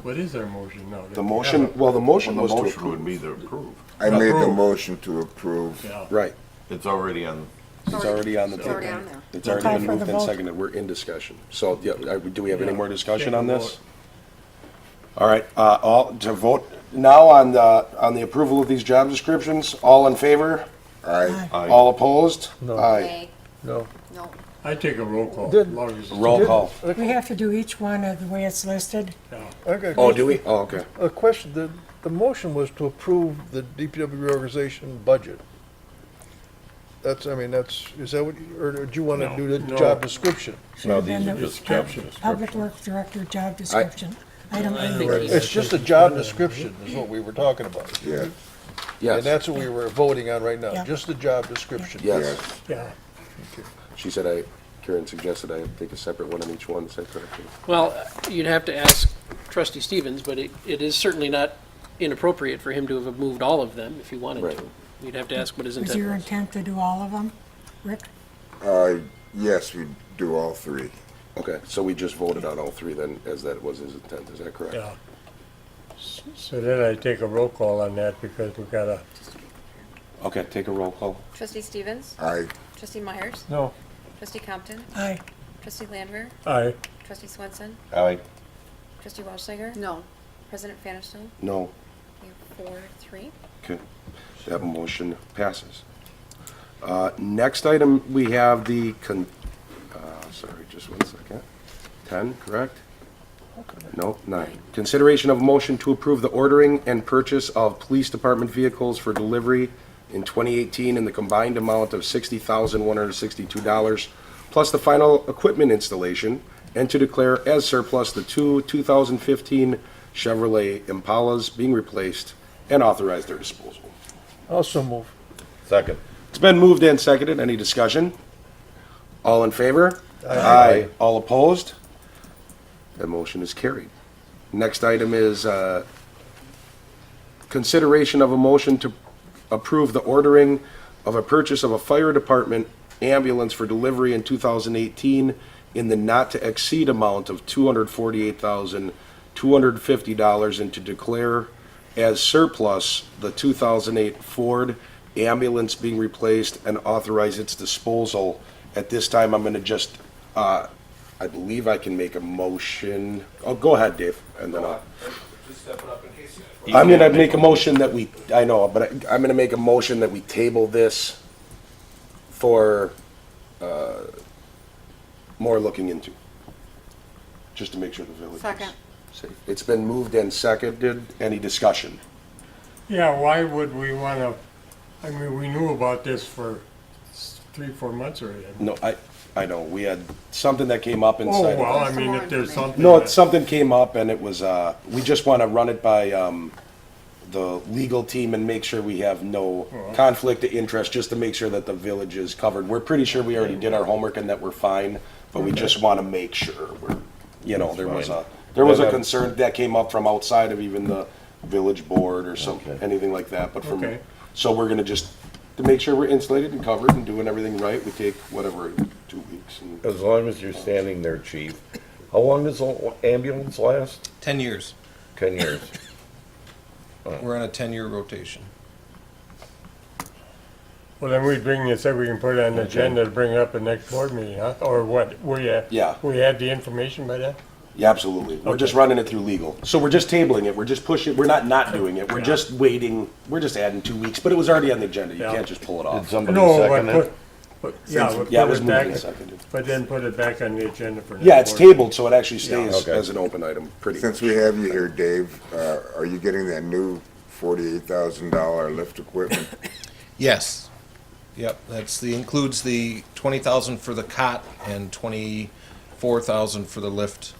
[SPEAKER 4] What is our motion now?
[SPEAKER 1] The motion, well, the motion
[SPEAKER 3] Well,
[SPEAKER 1] was
[SPEAKER 3] the
[SPEAKER 1] to
[SPEAKER 3] motion would
[SPEAKER 1] approve.
[SPEAKER 3] be to approve.
[SPEAKER 9] I made the
[SPEAKER 4] Approve.
[SPEAKER 9] motion to approve.
[SPEAKER 4] Yeah.
[SPEAKER 1] Right.
[SPEAKER 3] It's already on.
[SPEAKER 1] It's already on the
[SPEAKER 7] It's
[SPEAKER 1] table.
[SPEAKER 7] already on there.
[SPEAKER 1] It's already
[SPEAKER 13] Call
[SPEAKER 1] been
[SPEAKER 13] for the
[SPEAKER 1] moved and
[SPEAKER 13] vote.
[SPEAKER 1] seconded. We're in discussion. So, yeah, do we have any
[SPEAKER 4] Yeah.
[SPEAKER 1] more discussion
[SPEAKER 4] Take
[SPEAKER 1] on
[SPEAKER 4] a
[SPEAKER 1] this?
[SPEAKER 4] vote.
[SPEAKER 1] All right, all, to vote now on the approval of these job descriptions. All in favor?
[SPEAKER 9] Aye.
[SPEAKER 3] Aye.
[SPEAKER 1] All opposed?
[SPEAKER 8] No.
[SPEAKER 1] Aye.
[SPEAKER 7] Nay.
[SPEAKER 8] No.
[SPEAKER 7] No.
[SPEAKER 4] I take a roll call.
[SPEAKER 8] Did-
[SPEAKER 4] as long as it's-
[SPEAKER 1] Roll call.
[SPEAKER 13] We have to do each one of the way it's listed.
[SPEAKER 8] I got
[SPEAKER 1] Oh, do we? Oh, okay.
[SPEAKER 8] a question. The motion was to approve the DPW reorganization budget. That's, I mean, that's, is that what, or do you want to
[SPEAKER 4] No,
[SPEAKER 8] do the
[SPEAKER 4] no.
[SPEAKER 8] job description?
[SPEAKER 3] No,
[SPEAKER 13] Then
[SPEAKER 3] these are
[SPEAKER 13] the
[SPEAKER 3] just captions.
[SPEAKER 13] Public Works Director job description. Item
[SPEAKER 5] I
[SPEAKER 13] A.
[SPEAKER 5] think
[SPEAKER 8] It's just a job description is what we were talking about.
[SPEAKER 9] Yeah,
[SPEAKER 8] And
[SPEAKER 1] Yes,
[SPEAKER 8] that's what we were voting on right now,
[SPEAKER 13] Yeah.
[SPEAKER 8] just the job description.
[SPEAKER 1] yes.
[SPEAKER 4] Yeah.
[SPEAKER 1] She said Karen suggested I take a separate one on each one, is that correct?
[SPEAKER 5] Well, you'd have to ask trustee Stevens, but it is certainly not inappropriate for him to have moved all of them if he wanted
[SPEAKER 1] Right.
[SPEAKER 5] to. You'd have to ask what his
[SPEAKER 13] Was
[SPEAKER 5] intent
[SPEAKER 13] your
[SPEAKER 5] was.
[SPEAKER 13] intent to do all of them, Rick?
[SPEAKER 9] yes, we do all three.
[SPEAKER 1] Okay, so we just voted on all three then, as that was his intent, is that correct?
[SPEAKER 4] Yeah. So then I take a roll call on that because we gotta,
[SPEAKER 1] Okay, take a roll call.
[SPEAKER 2] Trustee Stevens?
[SPEAKER 9] I,
[SPEAKER 2] Trustee Myers?
[SPEAKER 8] No,
[SPEAKER 2] Trustee Compton?
[SPEAKER 13] Aye.
[SPEAKER 2] Trustee Landwehr?
[SPEAKER 4] aye.
[SPEAKER 2] Trustee Swenson?
[SPEAKER 3] Aye.
[SPEAKER 2] Trustee Walshiger?
[SPEAKER 7] No.
[SPEAKER 2] President Vanderstel?
[SPEAKER 1] No.
[SPEAKER 2] We have 4-3.
[SPEAKER 1] Okay, that motion passes. Next item, we have the sorry, just one second. 10, correct? Nope, 9. Consideration of motion to approve the ordering and purchase of police department vehicles for delivery in 2018 in the combined amount of $60,162, plus the final equipment installation, and to declare as surplus the two 2015 Chevrolet Impalas being replaced and authorize their disposal.
[SPEAKER 8] also move.
[SPEAKER 3] Second.
[SPEAKER 1] It's been moved and seconded. Any discussion? All in favor? Aye. All opposed? The motion is carried. Next item is consideration of a motion to approve the ordering of a purchase of a fire department ambulance for delivery in 2018 in the not-to-exceed amount of $248,250 and to declare as surplus the 2008 Ford ambulance being replaced and authorize its disposal. At this time, I'm going to just, I believe I can make a motion. Oh, go ahead, Dave, and then I'll. I'm going to make a motion that we, I know, but I'm going to make a motion that we table this for more looking into, just to make sure the village is
[SPEAKER 7] Second.
[SPEAKER 1] safe. It's been moved and seconded. Any discussion?
[SPEAKER 4] Yeah, why would we wanna, I mean, we knew about this for 3-4 months already.
[SPEAKER 1] No, I know, we had something that came up
[SPEAKER 4] Oh,
[SPEAKER 1] inside.
[SPEAKER 4] well,
[SPEAKER 1] of
[SPEAKER 4] I mean, if there's something.
[SPEAKER 1] No,
[SPEAKER 4] that-
[SPEAKER 1] something came up and it was, we just want to run it by the legal team and make sure we have no conflict of interest, just to make sure that the village is covered. We're pretty sure we already did our homework and that we're fine, but we just want to make sure we're, you know, there was a concern that came up from outside of even the village board or something, anything like that, but from,
[SPEAKER 4] Okay.
[SPEAKER 1] so we're gonna just, to make sure we're insulated and covered and doing everything right, we take whatever, 2 weeks. And
[SPEAKER 3] As long as you're standing there, chief. How long does the ambulance last?
[SPEAKER 12] 10 years.
[SPEAKER 3] 10 years.
[SPEAKER 12] We're on a 10-year rotation.
[SPEAKER 4] Well, then we bring this up, we can put it on the agenda to bring it up at next board meeting, huh? Or what, we had the information by then?
[SPEAKER 1] Yeah, absolutely. We're just running it through legal. So we're just tabling it. We're just pushing, we're not doing it. We're just waiting. We're just adding 2 weeks, but it was already on the agenda. You
[SPEAKER 4] Yeah.
[SPEAKER 1] can't just pull it
[SPEAKER 3] Did
[SPEAKER 1] off.
[SPEAKER 3] somebody
[SPEAKER 4] No,
[SPEAKER 3] second it?
[SPEAKER 4] but, yeah, we'll
[SPEAKER 1] Yeah, it
[SPEAKER 4] put
[SPEAKER 1] was
[SPEAKER 4] it
[SPEAKER 1] moved
[SPEAKER 4] back,
[SPEAKER 1] and seconded.
[SPEAKER 4] but then put it back on the agenda for next
[SPEAKER 1] Yeah, it's
[SPEAKER 4] board.
[SPEAKER 1] tabled, so it actually stays
[SPEAKER 3] Okay.
[SPEAKER 1] as an open item, pretty
[SPEAKER 9] since
[SPEAKER 1] much.
[SPEAKER 9] we have you here, Dave, are you getting that new $48,000 lift equipment?
[SPEAKER 12] Yes. Yep, includes the 20,000 for the cot and 24,000 for the lift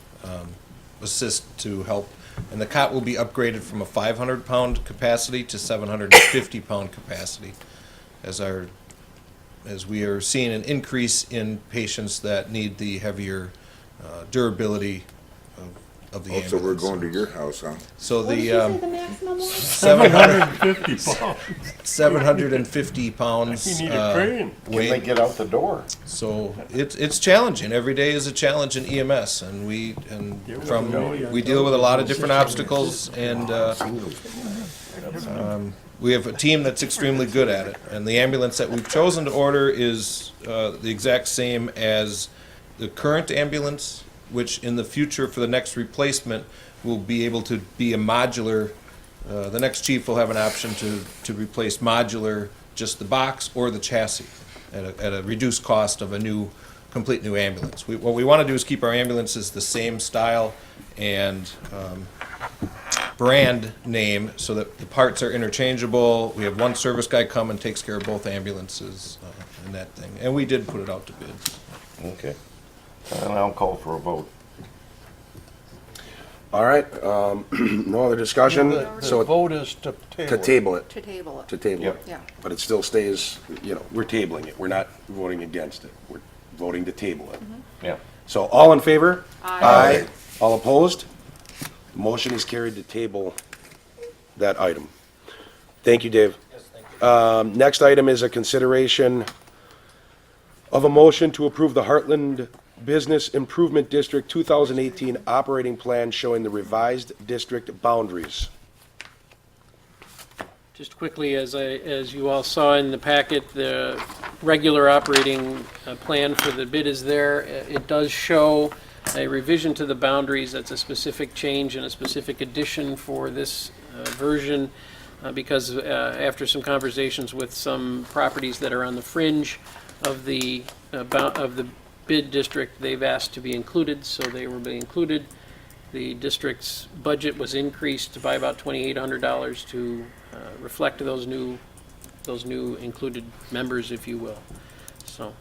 [SPEAKER 12] assist to help. And the cot will be upgraded from a 500-pound capacity to 750-pound capacity as we are seeing an increase in patients that need the heavier durability of the ambulance.
[SPEAKER 9] So we're going to your house, huh?
[SPEAKER 12] So the
[SPEAKER 4] 750 pounds.
[SPEAKER 12] 750 pounds
[SPEAKER 4] You need a crane.
[SPEAKER 3] When they get out the door.
[SPEAKER 12] So it's challenging. Every day is a challenge in EMS, and we deal with a lot of different obstacles, and we have a team that's extremely good at it. And the ambulance that we've chosen to order is the exact same as the current ambulance, which in the future for the next replacement will be able to be a modular. The next chief will have an option to replace modular, just the box or the chassis at a reduced cost of a complete new ambulance. What we want to do is keep our ambulances the same style and brand name so that the parts are interchangeable. We have one service guy come and takes care of both ambulances and that thing. And we did put it out to bid.
[SPEAKER 3] Okay. And I'll call for a vote.
[SPEAKER 1] All right, no other discussion?
[SPEAKER 8] The
[SPEAKER 1] So
[SPEAKER 8] vote is to table.
[SPEAKER 1] to table it,
[SPEAKER 7] To table it.
[SPEAKER 1] to table it.
[SPEAKER 3] Yep.
[SPEAKER 7] Yeah.
[SPEAKER 1] But it still stays, we're tabling it. We're not voting against it. We're voting to table it.
[SPEAKER 3] Yeah.
[SPEAKER 1] So all in favor?
[SPEAKER 7] Aye.
[SPEAKER 1] All opposed? Motion is carried to table that item. Thank you, Dave. Next item is a consideration of a motion to approve the Hartland Business Improvement District 2018 operating plan showing the revised district boundaries.
[SPEAKER 5] Just quickly, as you all saw in the packet, the regular operating plan for the bid is there. It does show a revision to the boundaries. That's a specific change and a specific addition for this version because after some conversations with some properties that are on the fringe of the bid district, they've asked to be included, so they will be included. The district's budget was increased by about $2,800 to reflect those new included members, if you will. So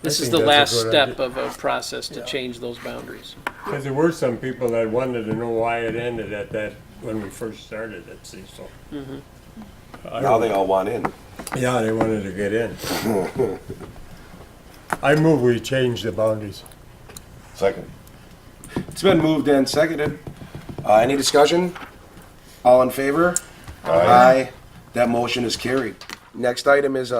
[SPEAKER 5] this is
[SPEAKER 4] think
[SPEAKER 5] the
[SPEAKER 4] that's a
[SPEAKER 5] last
[SPEAKER 4] good
[SPEAKER 5] step
[SPEAKER 4] idea.
[SPEAKER 5] of a process to change those boundaries.
[SPEAKER 4] Because there were some people that wanted to know why it ended at that, when we first started at Cecil.
[SPEAKER 1] Now they all want in.
[SPEAKER 4] Yeah, they wanted to get in. I move we change the boundaries.
[SPEAKER 3] Second.
[SPEAKER 1] It's been moved and seconded. Any discussion? All in favor? Aye. That motion is carried. Next item is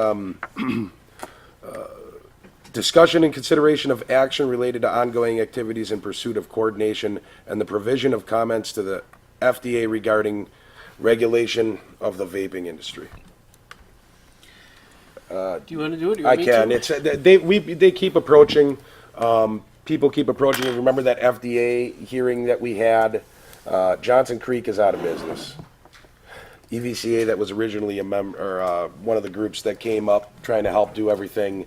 [SPEAKER 1] discussion and consideration of action related to ongoing activities in pursuit of coordination and the provision of comments to the FDA regarding regulation of the vaping industry.
[SPEAKER 5] Do you want to do it? Or you
[SPEAKER 1] I
[SPEAKER 5] want me to?
[SPEAKER 1] can. It's they keep approaching. People keep approaching. You remember that FDA hearing that we had? Johnson Creek is out of business. EVCA, that was originally a member, or one of the groups that came up trying to help do everything.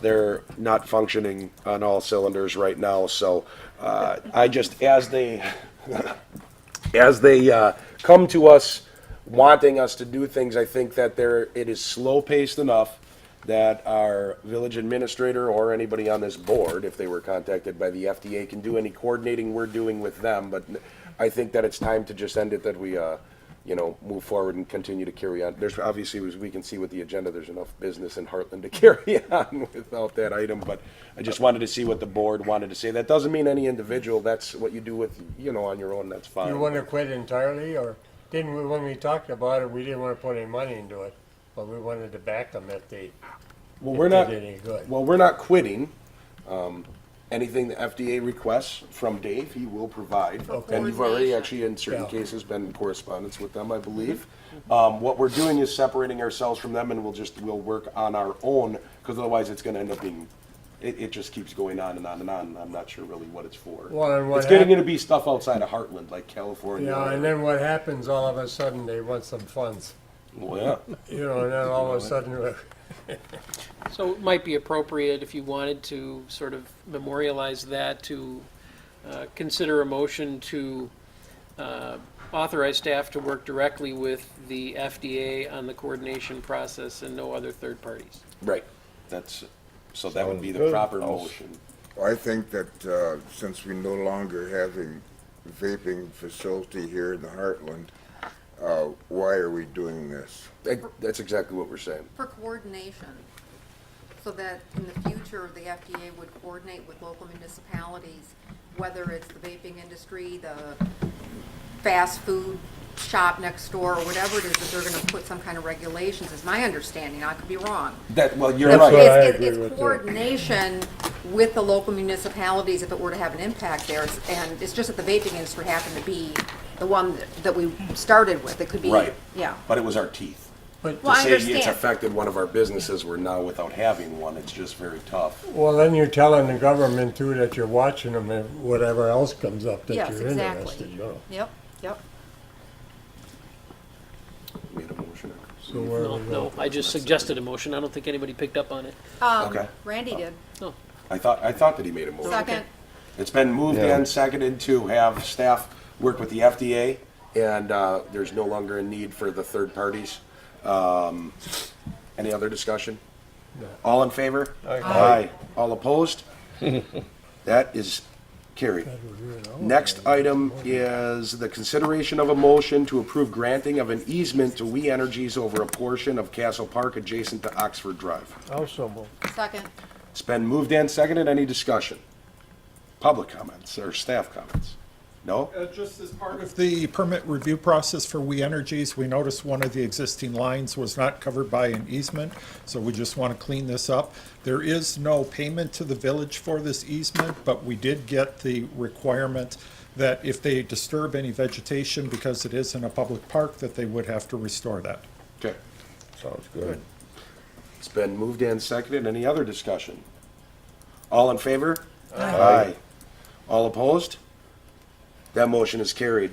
[SPEAKER 1] They're not functioning on all cylinders right now. So I just, as they come to us wanting us to do things, I think that it is slow paced enough that our village administrator or anybody on this board, if they were contacted by the FDA, can do any coordinating we're doing with them. But I think that it's time to just end it, that we, move forward and continue to carry on. There's obviously, as we can see with the agenda, there's enough business in Hartland to carry on without that item. But I just wanted to see what the board wanted to say. That doesn't mean any individual. That's what you do with, on your own. That's fine.
[SPEAKER 4] You want to quit entirely, or didn't we, when we talked about it, we didn't want to put any money into it, but we wanted to back them if they,
[SPEAKER 1] Well,
[SPEAKER 4] if
[SPEAKER 1] we're
[SPEAKER 4] they
[SPEAKER 1] not.
[SPEAKER 4] did any good.
[SPEAKER 1] Well, we're not quitting. Anything the FDA requests from Dave, he will provide.
[SPEAKER 4] Okay.
[SPEAKER 1] And you've already actually, in certain
[SPEAKER 4] Yeah.
[SPEAKER 1] cases, been in correspondence with them, I believe. What we're doing is separating ourselves from them, and we'll work on our own, because otherwise it's gonna end up being, it just keeps going on and on and on. I'm not sure really what it's for.
[SPEAKER 4] Well, and what
[SPEAKER 1] It's getting
[SPEAKER 4] hap-
[SPEAKER 1] to be stuff outside of Hartland, like California.
[SPEAKER 4] Yeah, and then what happens, all of a sudden, they want some funds,
[SPEAKER 1] Well, yeah.
[SPEAKER 4] and then all of a sudden,
[SPEAKER 5] So it might be appropriate, if you wanted to sort of memorialize that, to consider a motion to authorize staff to work directly with the FDA on the coordination process and no other third parties.
[SPEAKER 1] Right. So that would be the
[SPEAKER 3] Sounds good.
[SPEAKER 1] proper motion.
[SPEAKER 9] I think that since we no longer have a vaping facility here in the Heartland, why are we doing this?
[SPEAKER 1] That's exactly what we're saying.
[SPEAKER 7] For coordination, so that in the future, the FDA would coordinate with local municipalities, whether it's the vaping industry, the fast food shop next door, or whatever it is, that they're gonna put some kind of regulations, is my understanding. I could be wrong.
[SPEAKER 1] Well, you're
[SPEAKER 7] It's-
[SPEAKER 1] right.
[SPEAKER 4] what I
[SPEAKER 7] It's
[SPEAKER 4] agree with,
[SPEAKER 7] it's
[SPEAKER 4] too.
[SPEAKER 7] coordination with the local municipalities if it were to have an impact there. And it's just that the vaping industry happened to be the one that we started with. It could be,
[SPEAKER 1] Right.
[SPEAKER 7] yeah.
[SPEAKER 1] But it was our teeth.
[SPEAKER 4] but,
[SPEAKER 7] Well, I
[SPEAKER 1] To say it's
[SPEAKER 7] understand.
[SPEAKER 1] affected one of our businesses, we're now without having one, it's just very tough.
[SPEAKER 4] well, then you're telling the government too that you're watching them if whatever else comes up that
[SPEAKER 7] Yes,
[SPEAKER 4] you're
[SPEAKER 7] exactly.
[SPEAKER 4] interested,
[SPEAKER 7] Yep, yep.
[SPEAKER 1] Made a motion.
[SPEAKER 4] So where
[SPEAKER 5] No,
[SPEAKER 4] we go?
[SPEAKER 5] no, I just suggested a motion. I don't think anybody picked up on it.
[SPEAKER 1] Okay.
[SPEAKER 7] Randy did.
[SPEAKER 1] I thought that he made a motion.
[SPEAKER 7] Second.
[SPEAKER 1] It's been moved
[SPEAKER 3] Yeah.
[SPEAKER 1] and seconded to have staff work with the FDA and there's no longer a need for the third parties. Any other discussion? All in favor? Aye. All opposed? That is carried. Next item is the consideration of a motion to approve granting of an easement to We Energies over a portion of Castle Park adjacent to Oxford Drive.
[SPEAKER 8] Also move.
[SPEAKER 7] Second.
[SPEAKER 1] It's been moved and seconded. Any discussion? Public comments or staff comments? No?
[SPEAKER 14] Just as part of the permit review process for We Energies, we noticed one of the existing lines was not covered by an easement, so we just want to clean this up. There is no payment to the village for this easement, but we did get the requirement that if they disturb any vegetation, because it is in a public park, that they would have to restore that.
[SPEAKER 1] Okay.
[SPEAKER 8] Sounds good.
[SPEAKER 1] It's been moved and seconded. Any other discussion? All in favor? Aye. All opposed? That motion is carried.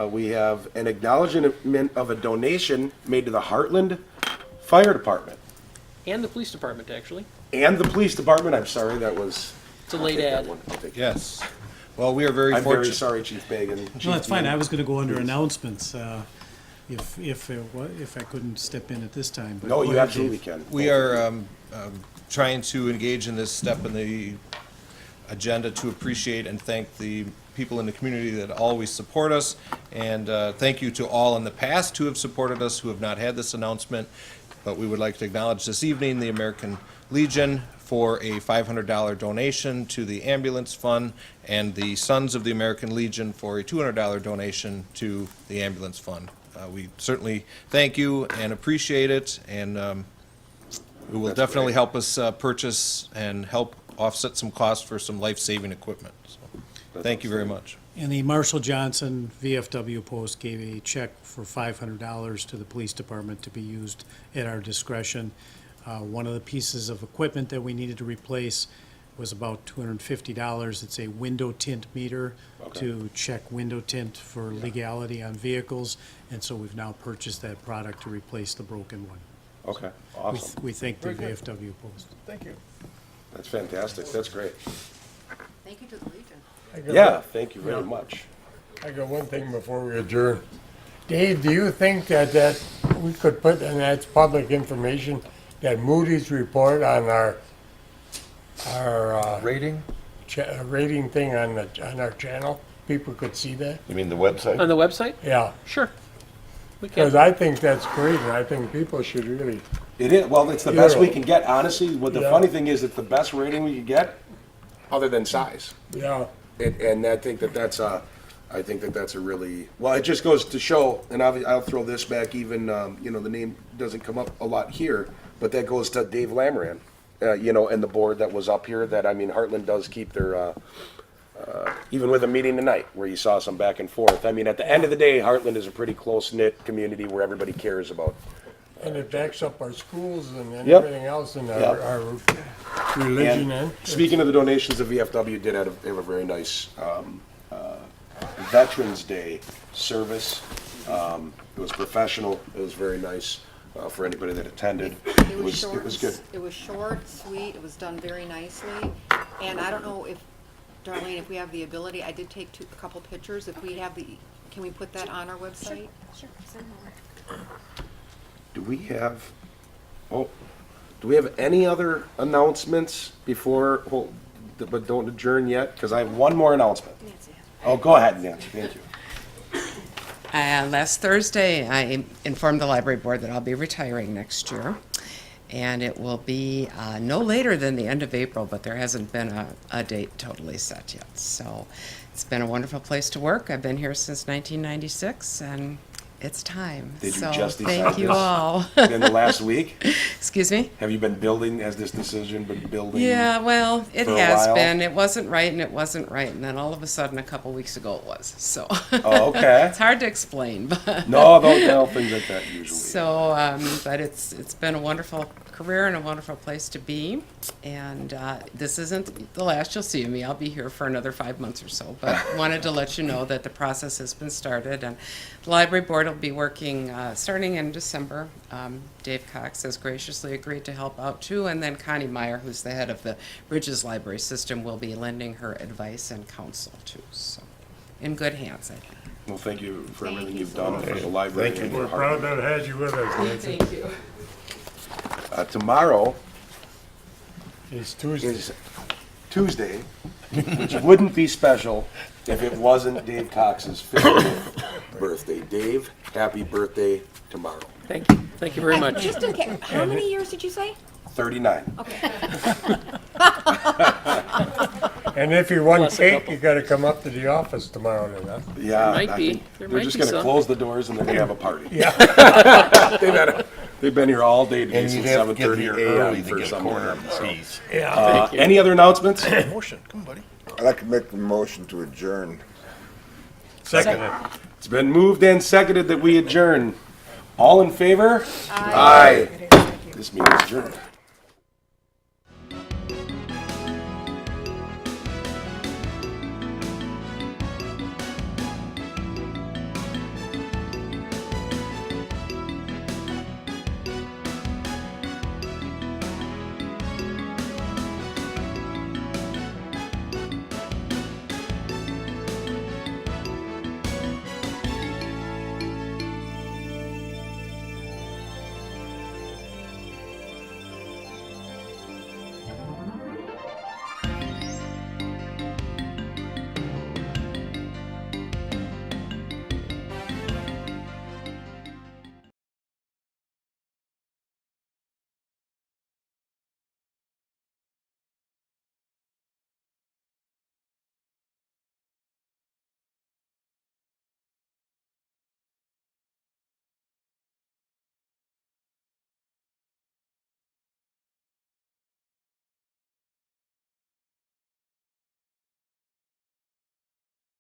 [SPEAKER 1] We have an acknowledgement of a donation made to the Hartland Fire Department
[SPEAKER 5] And the police department, actually.
[SPEAKER 1] and the Police Department. I'm sorry, that was.
[SPEAKER 5] It's a
[SPEAKER 1] I'll
[SPEAKER 5] late
[SPEAKER 1] take that
[SPEAKER 5] ad.
[SPEAKER 1] one. I'll take it.
[SPEAKER 12] Yes. Well, we are very
[SPEAKER 1] I'm very
[SPEAKER 12] fortunate.
[SPEAKER 1] sorry, Chief Bagan.
[SPEAKER 15] No, that's fine. I was going to go under
[SPEAKER 1] Please.
[SPEAKER 15] announcements if I couldn't step in at this time. but
[SPEAKER 1] No,
[SPEAKER 15] go
[SPEAKER 1] you
[SPEAKER 15] ahead,
[SPEAKER 1] absolutely
[SPEAKER 15] Dave.
[SPEAKER 1] can.
[SPEAKER 12] We are trying to engage in this step in the agenda to appreciate and thank the people in the community that always support us. And thank you to all in the past who have supported us, who have not had this announcement. But we would like to acknowledge this evening the American Legion for a $500 donation to the ambulance fund, and the Sons of the American Legion for a $200 donation to the ambulance fund. We certainly thank you and appreciate it, and it will
[SPEAKER 1] That's
[SPEAKER 12] definitely
[SPEAKER 1] great.
[SPEAKER 12] help us purchase and help offset some costs for some life-saving equipment. So, thank you very much.
[SPEAKER 15] And the Marshall Johnson VFW Post gave a check for $500 to the police department to be used at our discretion. One of the pieces of equipment that we needed to replace was about $250. It's a window tint meter to check window tint for legality on vehicles, and so we've now purchased that product to replace the broken one.
[SPEAKER 1] Okay, awesome.
[SPEAKER 15] We thank the
[SPEAKER 8] Very good.
[SPEAKER 15] VFW Post.
[SPEAKER 8] Thank you.
[SPEAKER 1] That's fantastic. That's great.
[SPEAKER 7] Thank you to the Legion.
[SPEAKER 4] I got
[SPEAKER 1] Yeah,
[SPEAKER 4] one-
[SPEAKER 1] thank you very much.
[SPEAKER 4] I got one thing before we adjourn. Dave, do you think that we could put, and that's public information, that Moody's report on our
[SPEAKER 8] Rating?
[SPEAKER 4] rating thing on our channel, people could see that?
[SPEAKER 3] You mean the website?
[SPEAKER 5] On the website?
[SPEAKER 4] Yeah,
[SPEAKER 5] Sure. We
[SPEAKER 4] because
[SPEAKER 5] can.
[SPEAKER 4] I think that's great, and I think people should really,
[SPEAKER 1] It is, well, it's the best we
[SPEAKER 4] Yeah.
[SPEAKER 1] can get, honestly. What the
[SPEAKER 4] Yeah.
[SPEAKER 1] funny thing is, it's the best rating we could get, other than size.
[SPEAKER 4] yeah,
[SPEAKER 1] And I think that's a really, well, it just goes to show, and I'll throw this back even, the name doesn't come up a lot here, but that goes to Dave Lamoran, and the board that was up here, that, I mean, Hartland does keep their, even with a meeting tonight, where you saw some back and forth. I mean, at the end of the day, Hartland is a pretty close-knit community where everybody cares about.
[SPEAKER 4] and it backs up our schools and
[SPEAKER 1] Yep.
[SPEAKER 4] everything else in
[SPEAKER 1] Yep.
[SPEAKER 4] our religion.
[SPEAKER 1] And
[SPEAKER 4] And
[SPEAKER 1] speaking of the donations, the VFW did have a very nice Veterans Day service. It was professional. It was very nice for anybody that attended.
[SPEAKER 7] It was short.
[SPEAKER 1] It was good.
[SPEAKER 7] It was short, sweet, it was done very nicely. And I don't know if, Darlene, if we have the ability, I did take a couple pictures. If we have can we put that on our website?
[SPEAKER 2] Sure, send them over.
[SPEAKER 1] Do we have any other announcements before, but don't adjourn yet? Because I have one more announcement.
[SPEAKER 2] Nancy.
[SPEAKER 1] Oh, go ahead, Nancy. Thank you.
[SPEAKER 16] Last Thursday, I informed the library board that I'll be retiring next year, and it will be no later than the end of April, but there hasn't been a date totally set yet. So it's been a wonderful place to work. I've been here since 1996, and it's time.
[SPEAKER 1] Did you
[SPEAKER 16] So
[SPEAKER 1] just decide
[SPEAKER 16] thank you
[SPEAKER 1] this
[SPEAKER 16] all.
[SPEAKER 1] in the last week?
[SPEAKER 16] Excuse me?
[SPEAKER 1] Have you been building, has this decision been building?
[SPEAKER 16] Yeah, well, it
[SPEAKER 1] for a
[SPEAKER 16] has
[SPEAKER 1] while?
[SPEAKER 16] been. It wasn't right, and it wasn't right, and then all of a sudden, a couple weeks ago, it was. So
[SPEAKER 1] Oh, okay.
[SPEAKER 16] it's hard to explain, but
[SPEAKER 1] No, don't tell things like that usually.
[SPEAKER 16] so, but it's been a wonderful career and a wonderful place to be. And this isn't the last you'll see of me. I'll be here for another 5 months or so. But wanted to let you know that the process has been started, and the library board will be working starting in December. Dave Cox has graciously agreed to help out too, and then Connie Meyer, who's the head of the Bridges Library System, will be lending her advice and counsel too. So, in good hands, I think.
[SPEAKER 1] Well, thank you for everything you've done for the library. and
[SPEAKER 4] We're
[SPEAKER 1] for
[SPEAKER 4] proud
[SPEAKER 1] Hartland.
[SPEAKER 4] to have had you with us, Nancy.
[SPEAKER 16] Thank you.
[SPEAKER 1] Tomorrow
[SPEAKER 4] It's Tuesday.
[SPEAKER 1] is Tuesday, which wouldn't be special if it wasn't Dave Cox's 50th birthday. Dave, happy birthday tomorrow.
[SPEAKER 5] Thank you. Thank you very much.
[SPEAKER 2] Just okay, how many years did you say?
[SPEAKER 1] 39.
[SPEAKER 2] Okay.
[SPEAKER 4] And if you want
[SPEAKER 5] Plus a
[SPEAKER 4] cake,
[SPEAKER 5] couple.
[SPEAKER 4] you gotta come up to the office tomorrow then, huh?
[SPEAKER 1] Yeah.
[SPEAKER 5] Might
[SPEAKER 1] I
[SPEAKER 5] be.
[SPEAKER 1] think
[SPEAKER 5] There
[SPEAKER 1] They're
[SPEAKER 5] might
[SPEAKER 1] just
[SPEAKER 5] be
[SPEAKER 1] gonna
[SPEAKER 5] some.
[SPEAKER 1] close the doors and they're gonna have a party.
[SPEAKER 4] Yeah.
[SPEAKER 1] They've been here all day today
[SPEAKER 3] And
[SPEAKER 1] since
[SPEAKER 3] you'd have to get
[SPEAKER 1] 7:30
[SPEAKER 3] here
[SPEAKER 1] a.m.
[SPEAKER 3] early to
[SPEAKER 1] for
[SPEAKER 3] get a
[SPEAKER 1] some
[SPEAKER 3] corner
[SPEAKER 1] reason.
[SPEAKER 3] of the cheese.
[SPEAKER 4] Yeah.
[SPEAKER 1] Any other announcements?
[SPEAKER 8] Motion, come on, buddy.
[SPEAKER 9] I'd like to make the motion to adjourn.
[SPEAKER 4] Second.
[SPEAKER 1] It's been moved and seconded that we adjourn. All in favor? Aye. This meeting is adjourned.